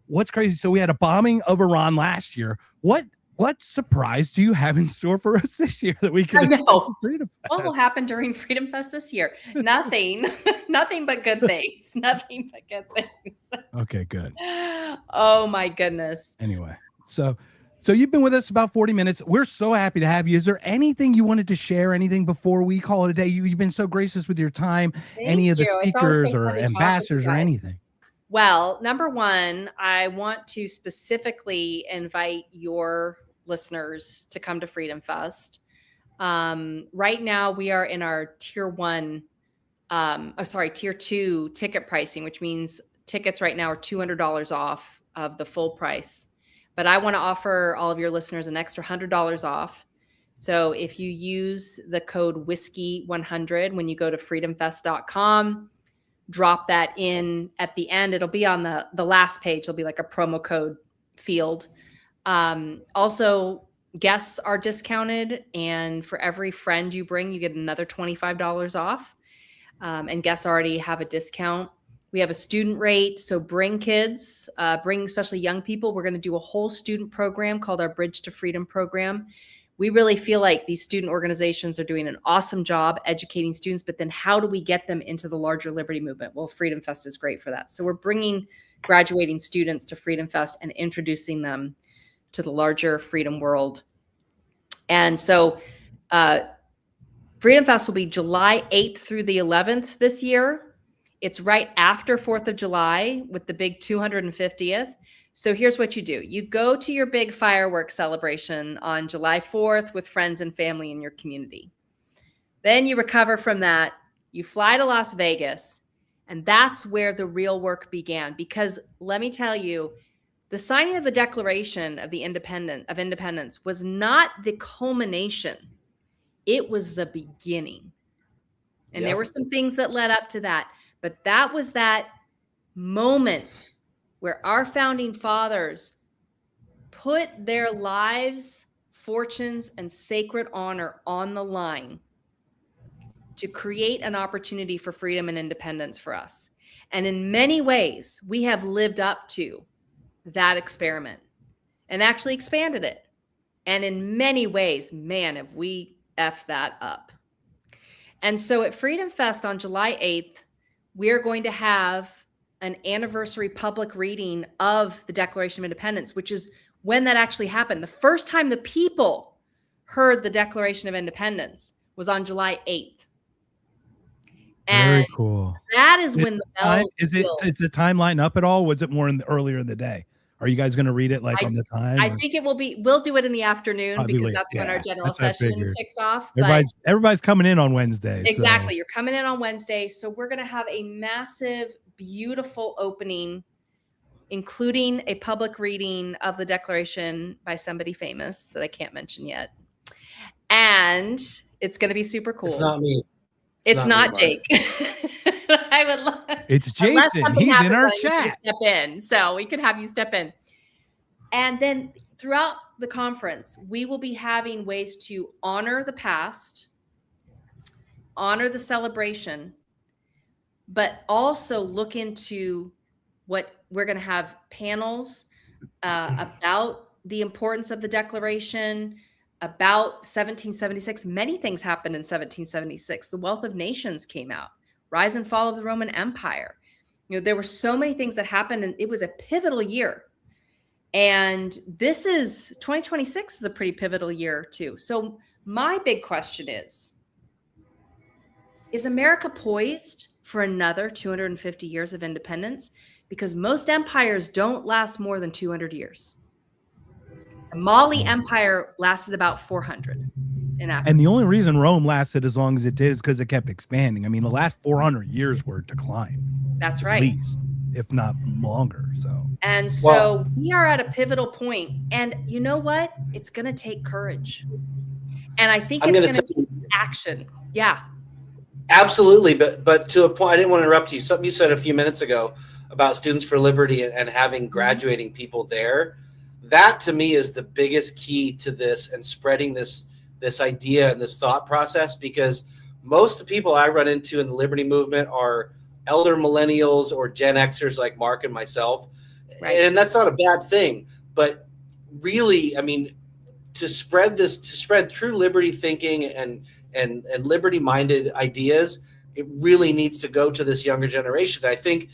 what's crazy? So we had a bombing of Iran last year. What surprise do you have in store for us this year that we can? I know. What will happen during Freedom Fest this year? Nothing. Nothing but good things. Nothing but good things. Okay, good. Oh my goodness. Anyway, so you've been with us about 40 minutes. We're so happy to have you. Is there anything you wanted to share? Anything before we call it a day? You've been so gracious with your time. Any of the speakers or ambassadors or anything? Well, number one, I want to specifically invite your listeners to come to Freedom Fest. Right now, we are in our tier 2 ticket pricing, which means tickets right now are $200 off of the full price. But I want to offer all of your listeners an extra $100 off. So if you use the code whiskey100 when you go to freedomfest.com, drop that in at the end. It'll be on the last page. It'll be like a promo code field. Also, guests are discounted, and for every friend you bring, you get another $25 off. And guests already have a discount. We have a student rate, so bring kids, bring especially young people. We're going to do a whole student program called our Bridge to Freedom program. We really feel like these student organizations are doing an awesome job educating students, but then how do we get them into the larger liberty movement? Well, Freedom Fest is great for that. So we're bringing graduating students to Freedom Fest and introducing them to the larger freedom world. And so Freedom Fest will be July 8th through the 11th this year. It's right after 4th of July with the big 250th. So here's what you do. You go to your big fireworks celebration on July 4th with friends and family in your community. Then you recover from that. You fly to Las Vegas. And that's where the real work began. Because let me tell you, the signing of the Declaration of Independence was not the culmination. It was the beginning. And there were some things that led up to that. But that was that moment where our founding fathers put their lives, fortunes, and sacred honor on the line to create an opportunity for freedom and independence for us. And in many ways, we have lived up to that experiment and actually expanded it. And in many ways, man, have we effed that up. And so at Freedom Fest on July 8th, we're going to have an anniversary public reading of the Declaration of Independence, which is when that actually happened. The first time the people heard the Declaration of Independence was on July 8th. And very cool. that is when the bells is the timeline up at all? Was it more earlier in the day? Are you guys going to read it on the time? I think it will be. We'll do it in the afternoon because that's when our general session kicks off. Everybody's coming in on Wednesday. Exactly. So. You're coming in on Wednesday. So we're going to have a massive, beautiful opening, including a public reading of the Declaration by somebody famous that I can't mention yet. And it's going to be super cool. It's not me. It's not Jake. I would love. It's Jason. He's in our chat. Step in, so we could have you step in. And then throughout the conference, we will be having ways to honor the past, honor the celebration, but also look into what we're going to have panels about the importance of the Declaration, about 1776. Many things happened in 1776. The Wealth of Nations came out, rise and fall of the Roman Empire. There were so many things that happened, and it was a pivotal year. And 2026 is a pretty pivotal year too. So my big question is America poised for another 250 years of independence? Because most empires don't last more than 200 years. The Mali Empire lasted about 400 in Africa. And the only reason Rome lasted as long as it did is because it kept expanding. I mean, the last 400 years were decline. That's right. At least, if not longer. So we are at a pivotal point. And you know what? It's going to take courage. And I think it's going to take action. Yeah. Absolutely. But to a point, I didn't want to interrupt you. Something you said a few minutes ago about Students for Liberty and having graduating people there. That to me is the biggest key to this and spreading this idea and this thought process, because most of the people I run into in the liberty movement are elder millennials or Gen Xers like Mark and myself. Right. And that's not a bad thing. But really, I mean, to spread true liberty thinking and liberty-minded ideas, it really needs to go to this younger generation. I think,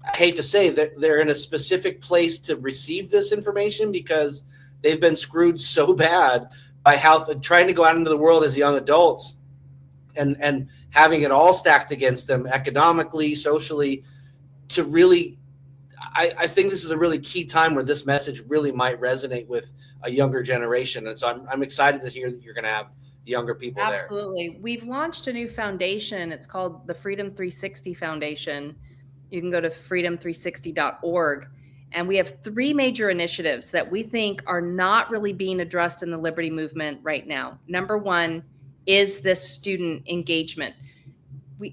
I hate to say that they're in a specific place to receive this information because they've been screwed so bad by trying to go out into the world as young adults and having it all stacked against them economically, socially, to really, I think this is a really key time where this message really might resonate with a younger generation. And so I'm excited to hear that you're going to have younger people there. Absolutely. We've launched a new foundation. It's called the Freedom 360 Foundation. You can go to freedom360.org. And we have 3 major initiatives that we think are not really being addressed in the liberty movement right now. Number 1 is this student engagement. We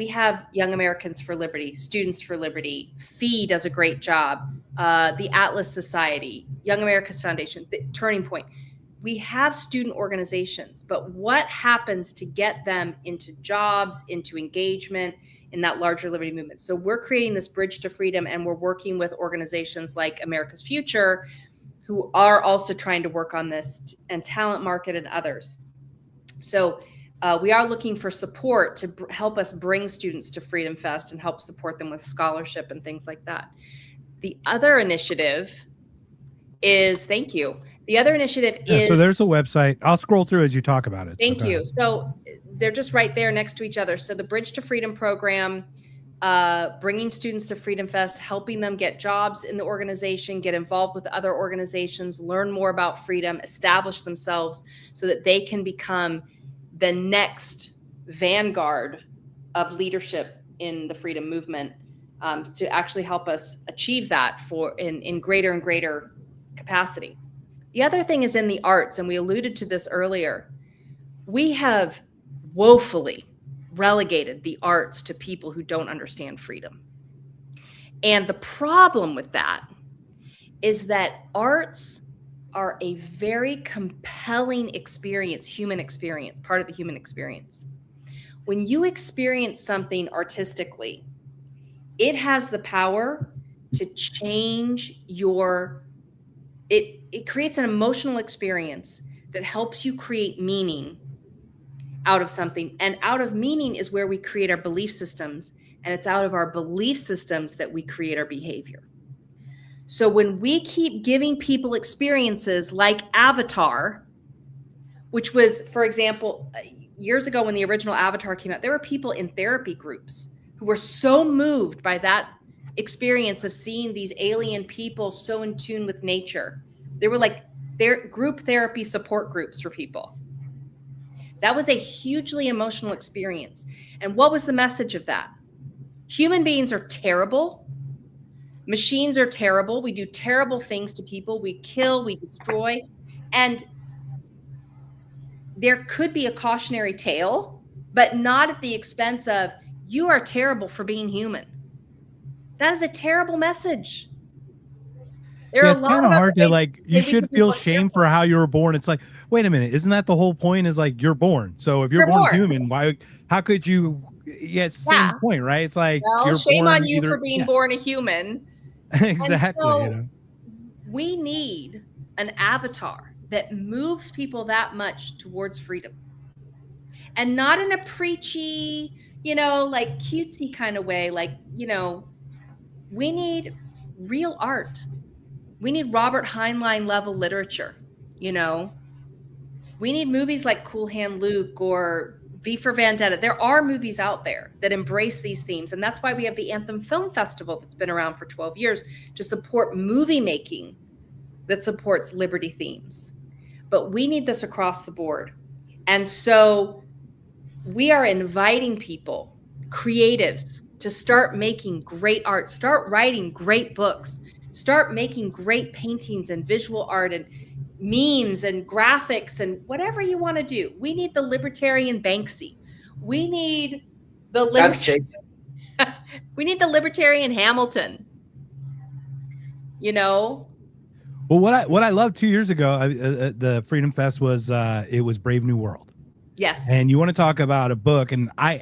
have Young Americans for Liberty, Students for Liberty. FEE does a great job. The Atlas Society, Young America's Foundation, the Turning Point. We have student organizations, but what happens to get them into jobs, into engagement in that larger liberty movement? So we're creating this bridge to freedom, and we're working with organizations like America's Future, who are also trying to work on this, and Talent Market and others. So we are looking for support to help us bring students to Freedom Fest and help support them with scholarship and things like that. The other initiative is, thank you. The other initiative is... So there's a website. I'll scroll through as you talk about it. Thank you. So they're just right there next to each other. So the Bridge to Freedom program, bringing students to Freedom Fest, helping them get jobs in the organization, get involved with other organizations, learn more about freedom, establish themselves so that they can become the next vanguard of leadership in the freedom movement to actually help us achieve that in greater and greater capacity. The other thing is in the arts, and we alluded to this earlier. We have woefully relegated the arts to people who don't understand freedom. And the problem with that is that arts are a very compelling experience, human experience, part of the human experience. When you experience something artistically, it has the power to change it creates an emotional experience that helps you create meaning out of something. And out of meaning is where we create our belief systems. And it's out of our belief systems that we create our behavior. So when we keep giving people experiences like Avatar, which was, for example, years ago when the original Avatar came out, there were people in therapy groups who were so moved by that experience of seeing these alien people so in tune with nature. There were like group therapy support groups for people. That was a hugely emotional experience. And what was the message of that? Human beings are terrible. Machines are terrible. We do terrible things to people. We kill, we destroy. And there could be a cautionary tale, but not at the expense of, you are terrible for being human. That is a terrible message. It's kind of hard to like, you should feel shame for how you were born. It's like, wait a minute, isn't that the whole point? Is like, you're born. So if you're born human, how could you, it's the same point, right? It's like, well, you're shame born on you for being born a human. Exactly. So we need an avatar that moves people that much towards freedom, and not in a preachy, like cutesy kind of way. Like, we need real art. We need Robert Heinlein level literature. We need movies like Cool Hand Luke or V for Vendetta. There are movies out there that embrace these themes. And that's why we have the Anthem Film Festival that's been around for 12 years to support movie making that supports liberty themes. But we need this across the board. And so we are inviting people, creatives, to start making great art, start writing great books, start making great paintings and visual art and memes and graphics and whatever you want to do. We need the libertarian Banksy. We need the we need the libertarian Hamilton. Well, what I loved 2 years ago, the Freedom Fest was it was Brave New World. Yes. And you want to talk about a book, and I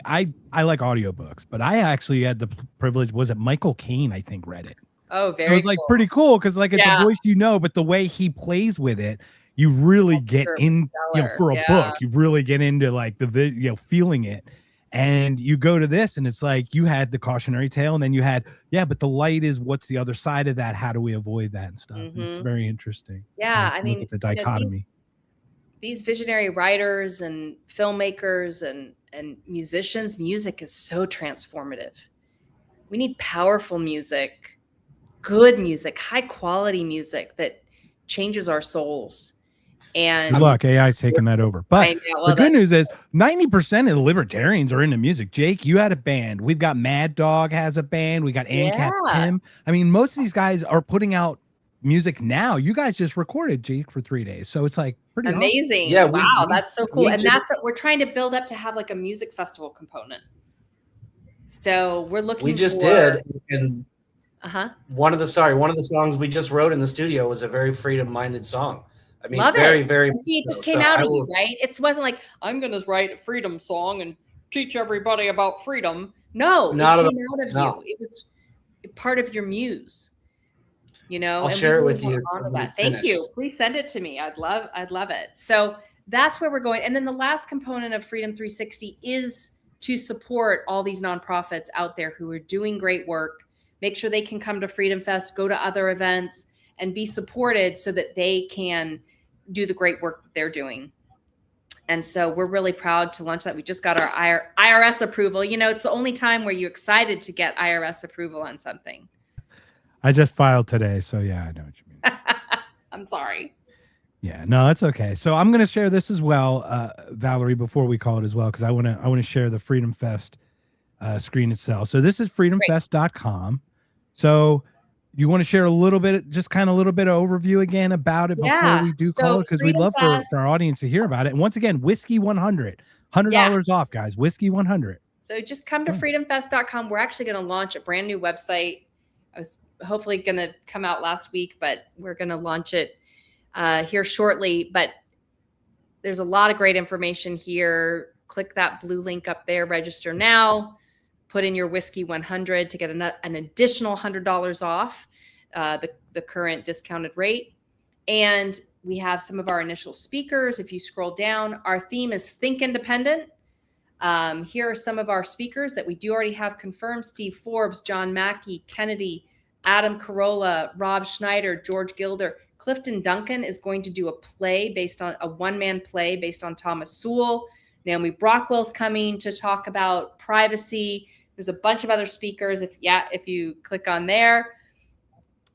like audiobooks, but I actually had the privilege, was it Michael Caine, I think, read it. Oh, very So it's like cool. pretty cool because like it's a voice, but the way he plays with it, you really get in, for a book, you really get into like the feeling it. And you go to this and it's like you had the cautionary tale, and then you had, but the light is what's the other side of that? How do we avoid that and stuff? And it's very interesting. Yeah, I mean, look at the dichotomy. These visionary writers and filmmakers and musicians, music is so transformative. We need powerful music, good music, high quality music that changes our souls. And look, AI's taking that over. But the good news is 90% of the libertarians are into music. Jake, you had a band. We've got Mad Dog has a band. We got ANCAP Tim. I mean, most of these guys are putting out music now. You guys just recorded, Jake, for 3 days. So it's like pretty amazing. Awesome. Yeah, wow, that's so cool. And that's what we're trying to build up, to have like a music festival component. So we're looking We just did. And one of the songs we just wrote in the studio was a very freedom-minded song. I mean, very, very. See, it just came out of you, right? It wasn't like, I'm going to write a freedom song and teach everybody about freedom. No, it came out of you. It was part of your muse. I'll share it with you. Thank you. Please send it to me. I'd love it. So that's where we're going. And then the last component of Freedom 360 is to support all these nonprofits out there who are doing great work. Make sure they can come to Freedom Fest, go to other events, and be supported so that they can do the great work that they're doing. And so we're really proud to launch that. We just got our IRS approval. It's the only time where you're excited to get IRS approval on something. I just filed today, so yeah, I know what you mean. I'm sorry. Yeah, no, it's okay. So I'm going to share this as well, Valerie, before we call it as well, because I want to share the Freedom Fest screen itself. So this is freedomfest.com. So you want to share a little bit, just kind of a little bit of overview again about it before we do call it, because we'd love for our audience to hear about it. And once again, Whiskey 100, $100 off, guys. Whiskey 100. So just come to freedomfest.com. We're actually going to launch a brand new website. I was hopefully going to come out last week, but we're going to launch it here shortly. But there's a lot of great information here. Click that blue link up there, register now, put in your Whiskey 100 to get an additional $100 off the current discounted rate. And we have some of our initial speakers. If you scroll down, our theme is Think Independent. Here are some of our speakers that we do already have confirmed: Steve Forbes, John Mackey, Kennedy, Adam Carolla, Rob Schneider, George Gilder. Clifton Duncan is going to do a one-man play based on Thomas Sowell. Naomi Brockwell's coming to talk about privacy. There's a bunch of other speakers. If you click on there,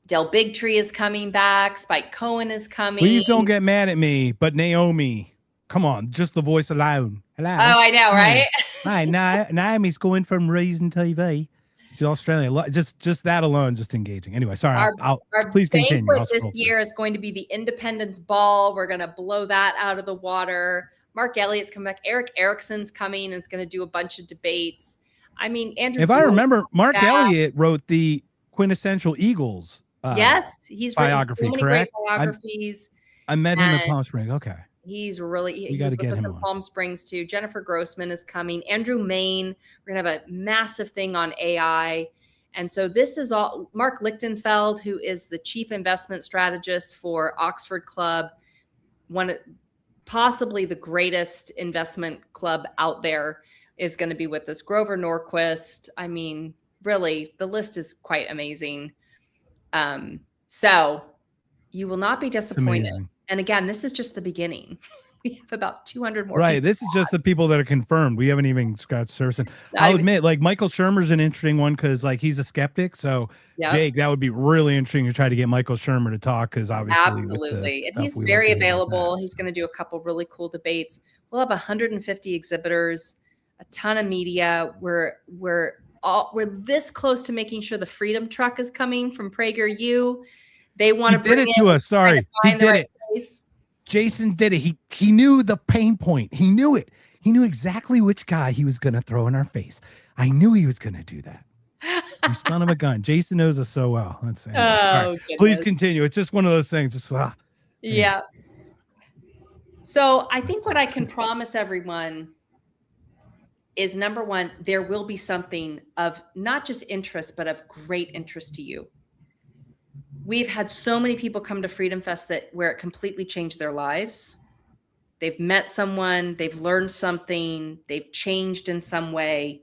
Del Bigtree is coming back. Spike Cohen is coming. Please don't get mad at me, but Naomi, come on, just the voice alone. Hello. Oh, I know, right? Hi, Naomi's going from Reason TV. She's Australian. Just that alone, just engaging. Anyway, sorry. Our please continue. Banquet this year is going to be the Independence Ball. We're going to blow that out of the water. Mark Elliott's coming back. Eric Erickson's coming and is going to do a bunch of debates. I mean, Andrew. If I remember, Mark Elliott wrote the quintessential Eagles. Yes, he's biography, written so many correct? great biographies. I met him in Palm Springs. Okay. He's with us in Palm Springs too. Jennifer Grossman is coming. Andrew Main. We're going to have a massive thing on AI. And so this is all Mark Lichtenfeld, who is the chief investment strategist for Oxford Club, possibly the greatest investment club out there, is going to be with us. Grover Norquist. I mean, really, the list is quite amazing. So you will not be disappointed. And again, this is just the beginning. We have about 200 more. Right. This is just the people that are confirmed. We haven't even scratched the surface. I'll admit, like, Michael Shermer's an interesting one because, like, he's a skeptic. So, Jake, that would be really interesting to try to get Michael Shermer to talk, because obviously. Absolutely. And he's very available. He's going to do a couple really cool debates. We'll have 150 exhibitors, a ton of media. We're this close to making sure the Freedom Truck is coming from PragerU. They want to bring it to us. Sorry, he did it. Place. Jason did it. He knew the pain point. He knew it. He knew exactly which guy he was going to throw in our face. I knew he was going to do that. You son of a gun. Jason knows us so well. Let's say. Right. Please continue. It's just one of those things. Just yeah. So I think what I can promise everyone is, number one, there will be something of not just interest, but of great interest to you. We've had so many people come to Freedom Fest where it completely changed their lives. They've met someone, they've learned something, they've changed in some way,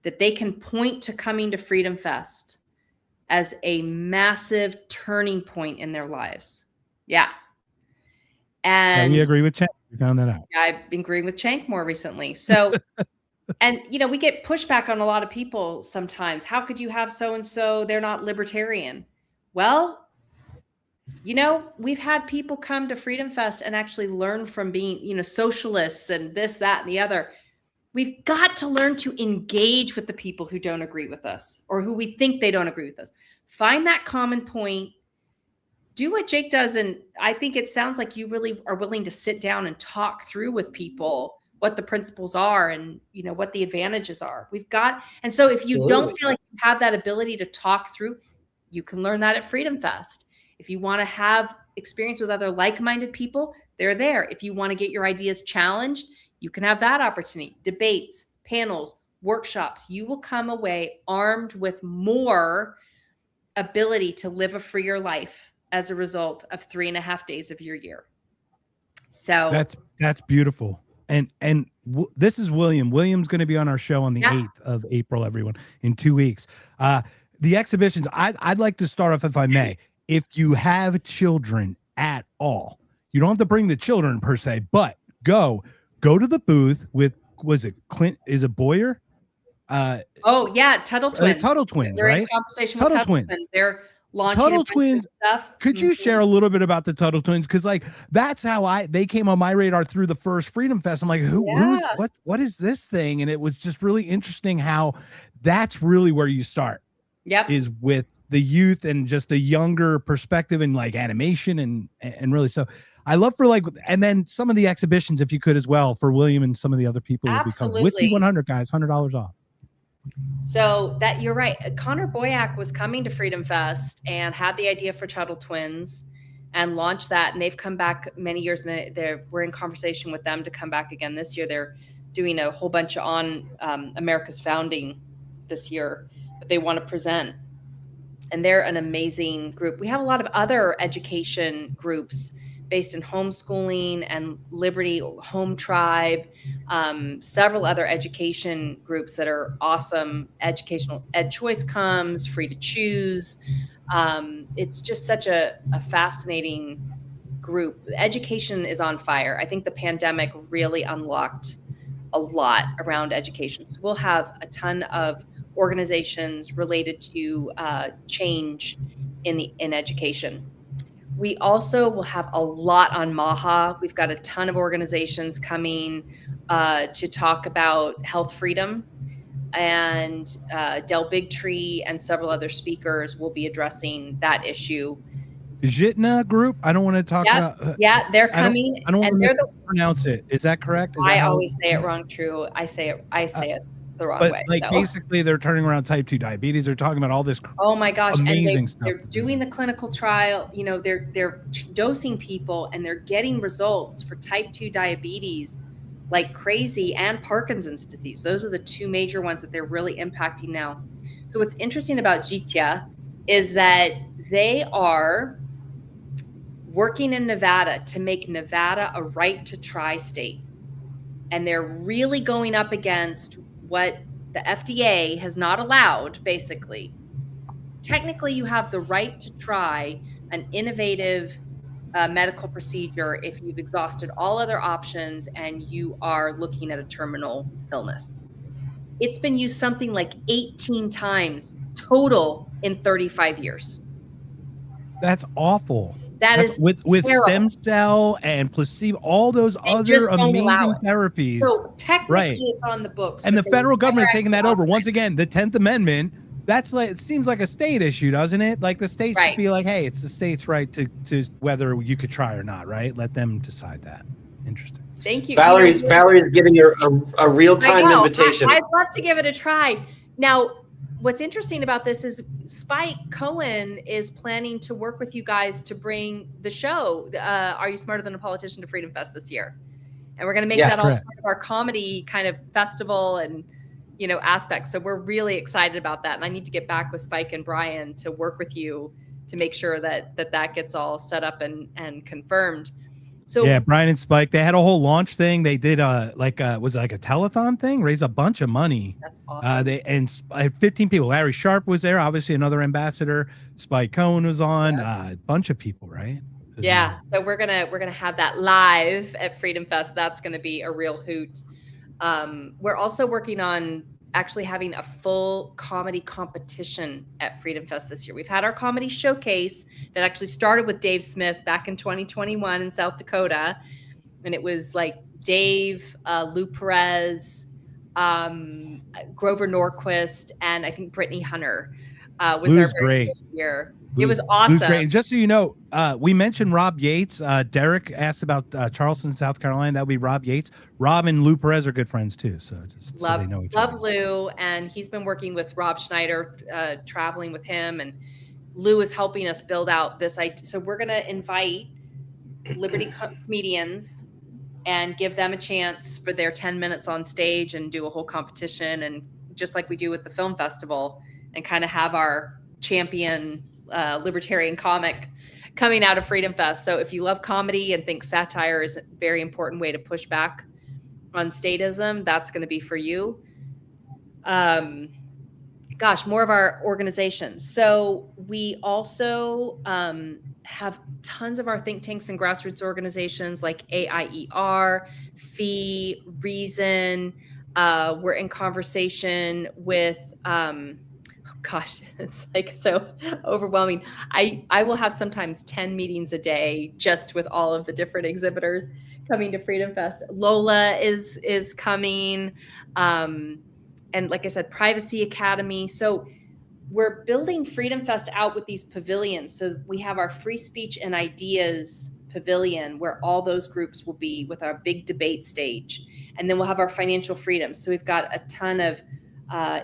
that they can point to coming to Freedom Fest as a massive turning point in their lives. Yeah. And we agree with Chank. We found that out. I've been agreeing with Chank more recently. So, and, we get pushback on a lot of people sometimes. How could you have so-and-so? They're not libertarian. Well, we've had people come to Freedom Fest and actually learn from being, socialists and this, that, and the other. We've got to learn to engage with the people who don't agree with us, or who we think they don't agree with us. Find that common point. Do what Jake does. And I think it sounds like you really are willing to sit down and talk through with people what the principles are and, what the advantages are. And so if you don't feel like you have that ability to talk through, you can learn that at Freedom Fest. If you want to have experience with other like-minded people, they're there. If you want to get your ideas challenged, you can have that opportunity. Debates, panels, workshops. You will come away armed with more ability to live a freer life as a result of 3.5 days of your year. So that's beautiful. And this is William. William's going to be on our show on the 8th of April, everyone, in 2 weeks. The exhibitions, I'd like to start off, if I may. If you have children at all, you don't have to bring the children per se, but go to the booth with, was it Clint? Is it Boyer? Tuttle Twins. Tuttle Twins, They're right? in conversation with Tuttle Twins. They're launching Tuttle a bunch Twins. of stuff. Could you Mhm. share a little bit about the Tuttle Twins? Because like that's how they came on my radar through the first Freedom Fest. I'm like, who's Yeah. what is this thing? And it was just really interesting how that's really where you start Yep. is with the youth and just a younger perspective and like animation and really so. I love for like and then some of the exhibitions if you could as well for William and some of the other people will be coming. Whiskey Absolutely. 100 guys, $100 off. So that you're right. Connor Boyack was coming to Freedom Fest and had the idea for Tuttle Twins and launched that. And they've come back many years and we're in conversation with them to come back again this year. They're doing a whole bunch on America's founding this year that they want to present. And they're an amazing group. We have a lot of other education groups based in homeschooling and Liberty Home Tribe, several other education groups that are awesome. Educational Ed Choice comes, Free to Choose. It's just such a fascinating group. Education is on fire. I think the pandemic really unlocked a lot around education. So we'll have a ton of organizations related to change in education. We also will have a lot on MAHA. We've got a ton of organizations coming to talk about health freedom, and Del Bigtree and several other speakers will be addressing that issue. Jitna group. I don't want to talk about. Yeah, they're coming. I don't want and to pronounce it. Is that correct? Is I that always say it wrong. True. I say it the wrong but way. like so. basically they're turning around type 2 diabetes. They're talking about all this Oh my gosh. amazing and stuff. They're doing the clinical trial, they're dosing people and they're getting results for type 2 diabetes like crazy, and Parkinson's disease. Those are the two major ones that they're really impacting now. So what's interesting about JITIA is that they are working in Nevada to make Nevada a right to try state. And they're really going up against what the FDA has not allowed, basically. Technically, you have the right to try an innovative medical procedure if you've exhausted all other options and you are looking at a terminal illness. It's been used something like 18 times total in 35 years. That's awful. That's with stem cell and placebo, all those other amazing therapies. So technically it's on the books. And the federal government is taking that over. Once again, the 10th Amendment, that's like, it seems like a state issue, doesn't it? Like the state should be like, hey, it's the state's right to whether you could try or not, right? Let them decide that. Interesting. Thank you. Valerie's giving a real-time invitation. I'd love to give it a try. Now, what's interesting about this is Spike Cohen is planning to work with you guys to bring the show, Are You Smarter Than a Politician, to Freedom Fest this year. And we're going to make that all part of our comedy kind of festival and, aspect. So we're really excited about that. And I need to get back with Spike and Brian to work with you to make sure that gets all set up and confirmed. So yeah, Brian and Spike, they had a whole launch thing. They did was it like a telethon thing, raise a bunch of money. That's awesome. 15 people. Larry Sharp was there, obviously another ambassador. Spike Cohen was on. A bunch of people, right? Yeah. So we're gonna have that live at Freedom Fest. That's gonna be a real hoot. We're also working on actually having a full comedy competition at Freedom Fest this year. We've had our comedy showcase that actually started with Dave Smith back in 2021 in South Dakota. And it was like Dave, Lou Perez, Grover Norquist, and I think Brittany Hunter was Lou's our very first year. It was Lou's awesome. great. And just so you know, we mentioned Rob Yates. Derek asked about Charleston, South Carolina. That would be Rob Yates. Rob and Lou Perez are good friends too. So just so they know each other. Love Lou, and he's been working with Rob Schneider, traveling with him, and Lou is helping us build out this idea. So we're going to invite Liberty comedians and give them a chance for their 10 minutes on stage and do a whole competition, and just like we do with the film festival, and kind of have our champion libertarian comic coming out of Freedom Fest. So if you love comedy and think satire is a very important way to push back on statism, that's going to be for you. More of our organizations. So we also have tons of our think tanks and grassroots organizations like AIER, FEE, Reason. We're in conversation with gosh, it's like so overwhelming. I will have sometimes 10 meetings a day just with all of the different exhibitors coming to Freedom Fest. Lola is coming. And like I said, Privacy Academy. So we're building Freedom Fest out with these pavilions. So we have our free speech and ideas pavilion where all those groups will be with our big debate stage. And then we'll have our financial freedom. So we've got a ton of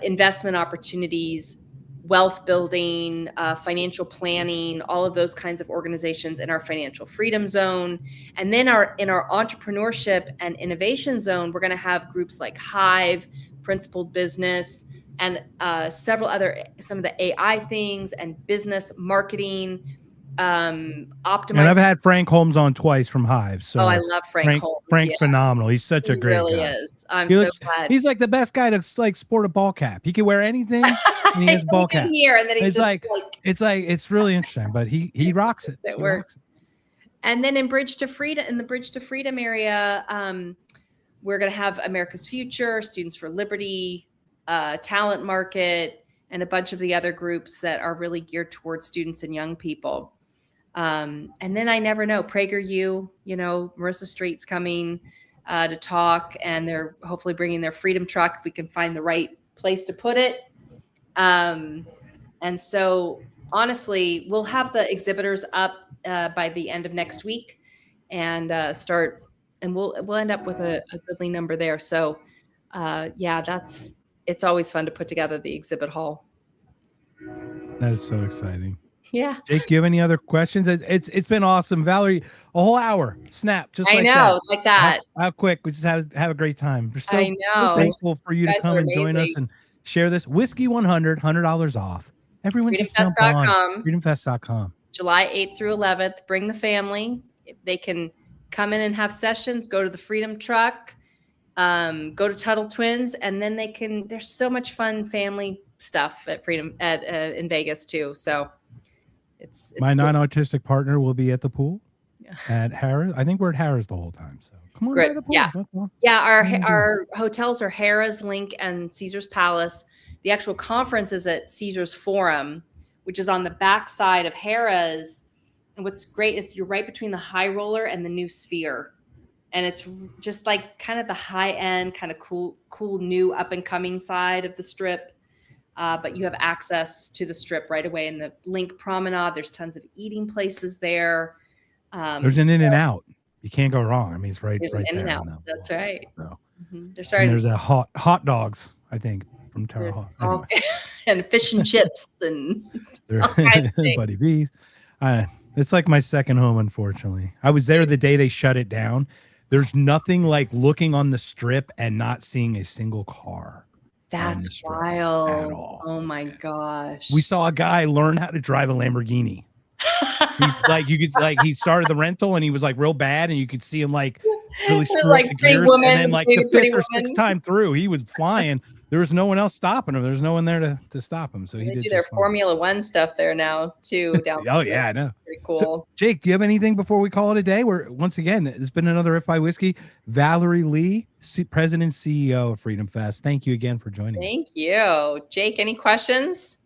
investment opportunities, wealth building, financial planning, all of those kinds of organizations in our financial freedom zone. And then in our entrepreneurship and innovation zone, we're going to have groups like Hive, Principled Business, and some of the AI things and business marketing, optimizing. And I've had Frank Holmes on twice from Hive. So I love Frank Holmes. Frank's yeah. phenomenal. He's such a great really guy. Is. I'm so glad. He's like the best guy to like sport a ball cap. He can wear anything and he has a ball cap. Here, and then he's it's really interesting, but he rocks it. It works. And then in the Bridge to Freedom area, we're going to have America's Future, Students for Liberty, Talent Market, and a bunch of the other groups that are really geared towards students and young people. And then I never know, PragerU, Marissa Street's coming to talk, and they're hopefully bringing their freedom truck if we can find the right place to put it. And so honestly, we'll have the exhibitors up by the end of next week and start, and we'll end up with a goodly number there. So it's always fun to put together the exhibit hall. That is so exciting. Yeah. Jake, do you have any other questions? It's been awesome. Valerie, a whole hour. Snap. Just like that. Like that. How quick. We just have a great time. We're so, I know. so thankful for you to come and join us and share this. Whiskey 100, $100 off. Everyone just jump on. FreedomFest.com. July 8th through 11th. Bring the family. They can come in and have sessions, go to the Freedom Truck, go to Tuttle Twins, and then there's so much fun family stuff at in Vegas too. So it's my non-autistic partner will be at the pool at Harrah's. I think we're at Harrah's the whole time. So come on by the pool. Yeah. Our hotels are Harrah's, Link, and Caesar's Palace. The actual conference is at Caesar's Forum, which is on the back side of Harrah's. And what's great is you're right between the High Roller and the new Sphere. And it's just like kind of the high end, kind of cool, new up and coming side of the Strip. But you have access to the Strip right away in the Link Promenade. There's tons of eating places there. There's an In-N-Out. You can't go wrong. I mean, it's right an there. In-N-Out. That's right. So. There's a hot dogs, I think, from Terre Haute. Anyway. And fish and chips and all kinds of things. Buddy Bees. It's like my second home, unfortunately. I was there the day they shut it down. There's nothing like looking on the Strip and not seeing a single car. That's wild. Oh my gosh. We saw a guy learn how to drive a Lamborghini. He started the rental and he was like real bad, and you could see him like really screw up the gears. And then like the fifth or sixth time through, he was flying. There was no one else stopping him. There's no one there to stop him. So he did their Formula One stuff there now too. Down oh yeah, I know. Pretty cool. So, Jake, do you have anything before we call it a day? Once again, it's been another If by Whiskey. Valerie Leigh, President and CEO of Freedom Fest. Thank you again for joining. Thank you, Jake. Any questions?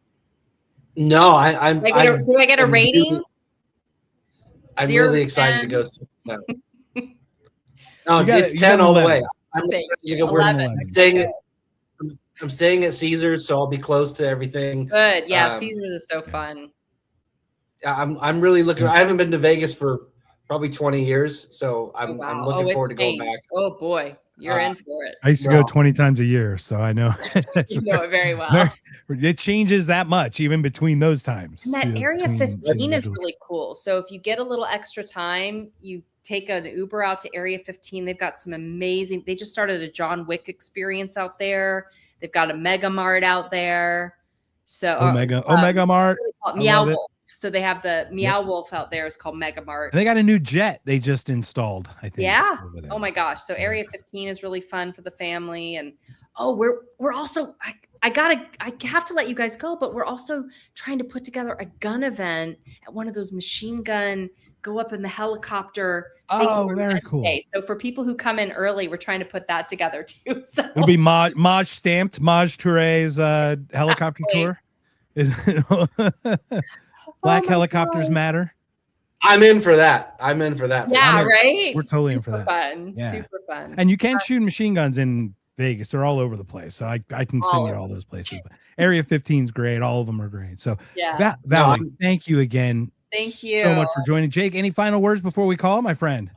No, do I get a rating? I'm really excited to go. No, it's 10 all the way. I'm staying at Caesars, so I'll be close to everything. Good. Yeah, Caesars is so fun. I'm really looking. I haven't been to Vegas for probably 20 years, so I'm looking forward to going back. Oh boy, you're in for it. I used to go 20 times a year, so I know. You know it very well. It changes that much even between those times. And that Area 15 is really cool. So if you get a little extra time, you take an Uber out to Area 15. They've got some amazing. They just started a John Wick experience out there. They've got a Mega Mart out there. So Omega Mart. Meow Wolf. So they have the Meow Wolf out there. It's called Mega Mart. And they got a new jet they just installed, I think. Yeah. Oh my gosh. So Area 15 is really fun for the family. And we're also I have to let you guys go, but we're also trying to put together a gun event at one of those machine gun go up in the helicopter. Oh, very cool. So for people who come in early, we're trying to put that together too. So it'll be Maj stamped, Maj Touré's helicopter tour. Black my helicopters God. matter. I'm in for that. I'm in for that. Yeah, I'm in. right. We're totally in for Super that. fun. Yeah. Super fun. And you can shoot machine guns in Vegas. They're all over the place. So I can send you to all those places. But Area 15 is great. All of them are great. So Yeah. Valerie, thank you again. Thank you so much for joining. Jake, any final words before we call, my friend?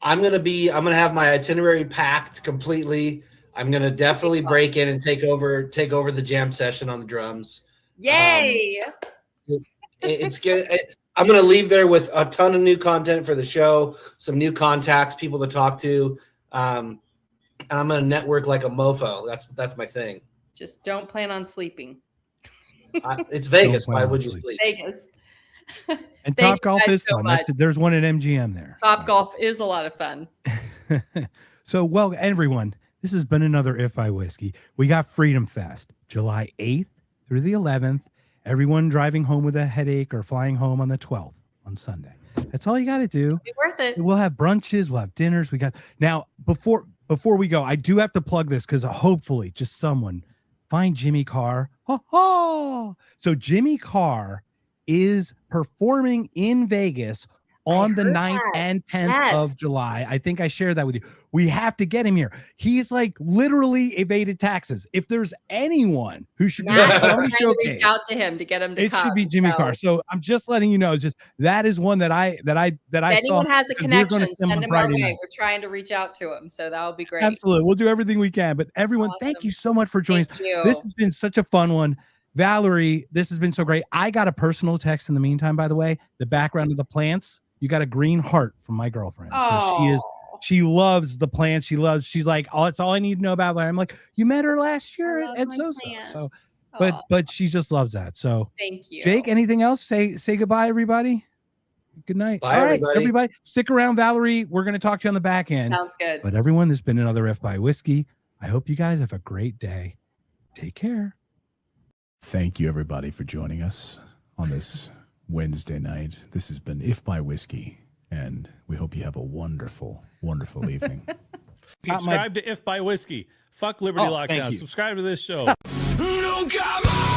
I'm gonna have my itinerary packed completely. I'm gonna definitely break in and take over the jam session on the drums. Yay! It's good. I'm gonna leave there with a ton of new content for the show, some new contacts, people to talk to, and I'm gonna network like a mofo. That's my thing. Just don't plan on sleeping. It's Vegas. Why would you sleep? Vegas. And Top Golf is fun. There's one at MGM there. Top Golf is a lot of fun. So, well, everyone, this has been another If I Whiskey. We got Freedom Fest, July 8th through the 11th. Everyone driving home with a headache or flying home on the 12th on Sunday. That's all you got to do. It'll be worth it. We'll have brunches. We'll have dinners. We got now before we go, I do have to plug this because hopefully just someone find Jimmy Carr. So Jimmy Carr is performing in Vegas on the 9th and 10th of July. I think I shared that with you. We have to get him here. He's like literally evaded taxes. If there's anyone who should be reach out to him to get him to come. It should be Jimmy Carr. So I'm just letting you know, just that is one that I if saw. anyone has a connection, send him our way. Night. We're trying to reach out to him. So that'll be great. Absolutely. We'll do everything we can. But everyone, thank you so much for joining us. This has been such a fun one. Valerie, this has been so great. I got a personal text in the meantime, by the way, the background of the plants. You got a green heart from my girlfriend. So she loves the plants. She's like, oh, that's all I need to know about her. I'm like, you met her last year at Sosa. So, but she just loves that. So thank you. Jake, anything else? Say goodbye, everybody. Good night. Bye, all right, everybody. Stick around, Valerie. We're going to talk to you on the back end. Sounds good. But everyone, this has been another If by Whiskey. I hope you guys have a great day. Take care. Thank you, everybody, for joining us on this Wednesday night. This has been If by Whiskey, and we hope you have a wonderful, wonderful evening. Subscribe to If by Whiskey. Fuck Liberty Lockdown. Subscribe to this show. No, come on!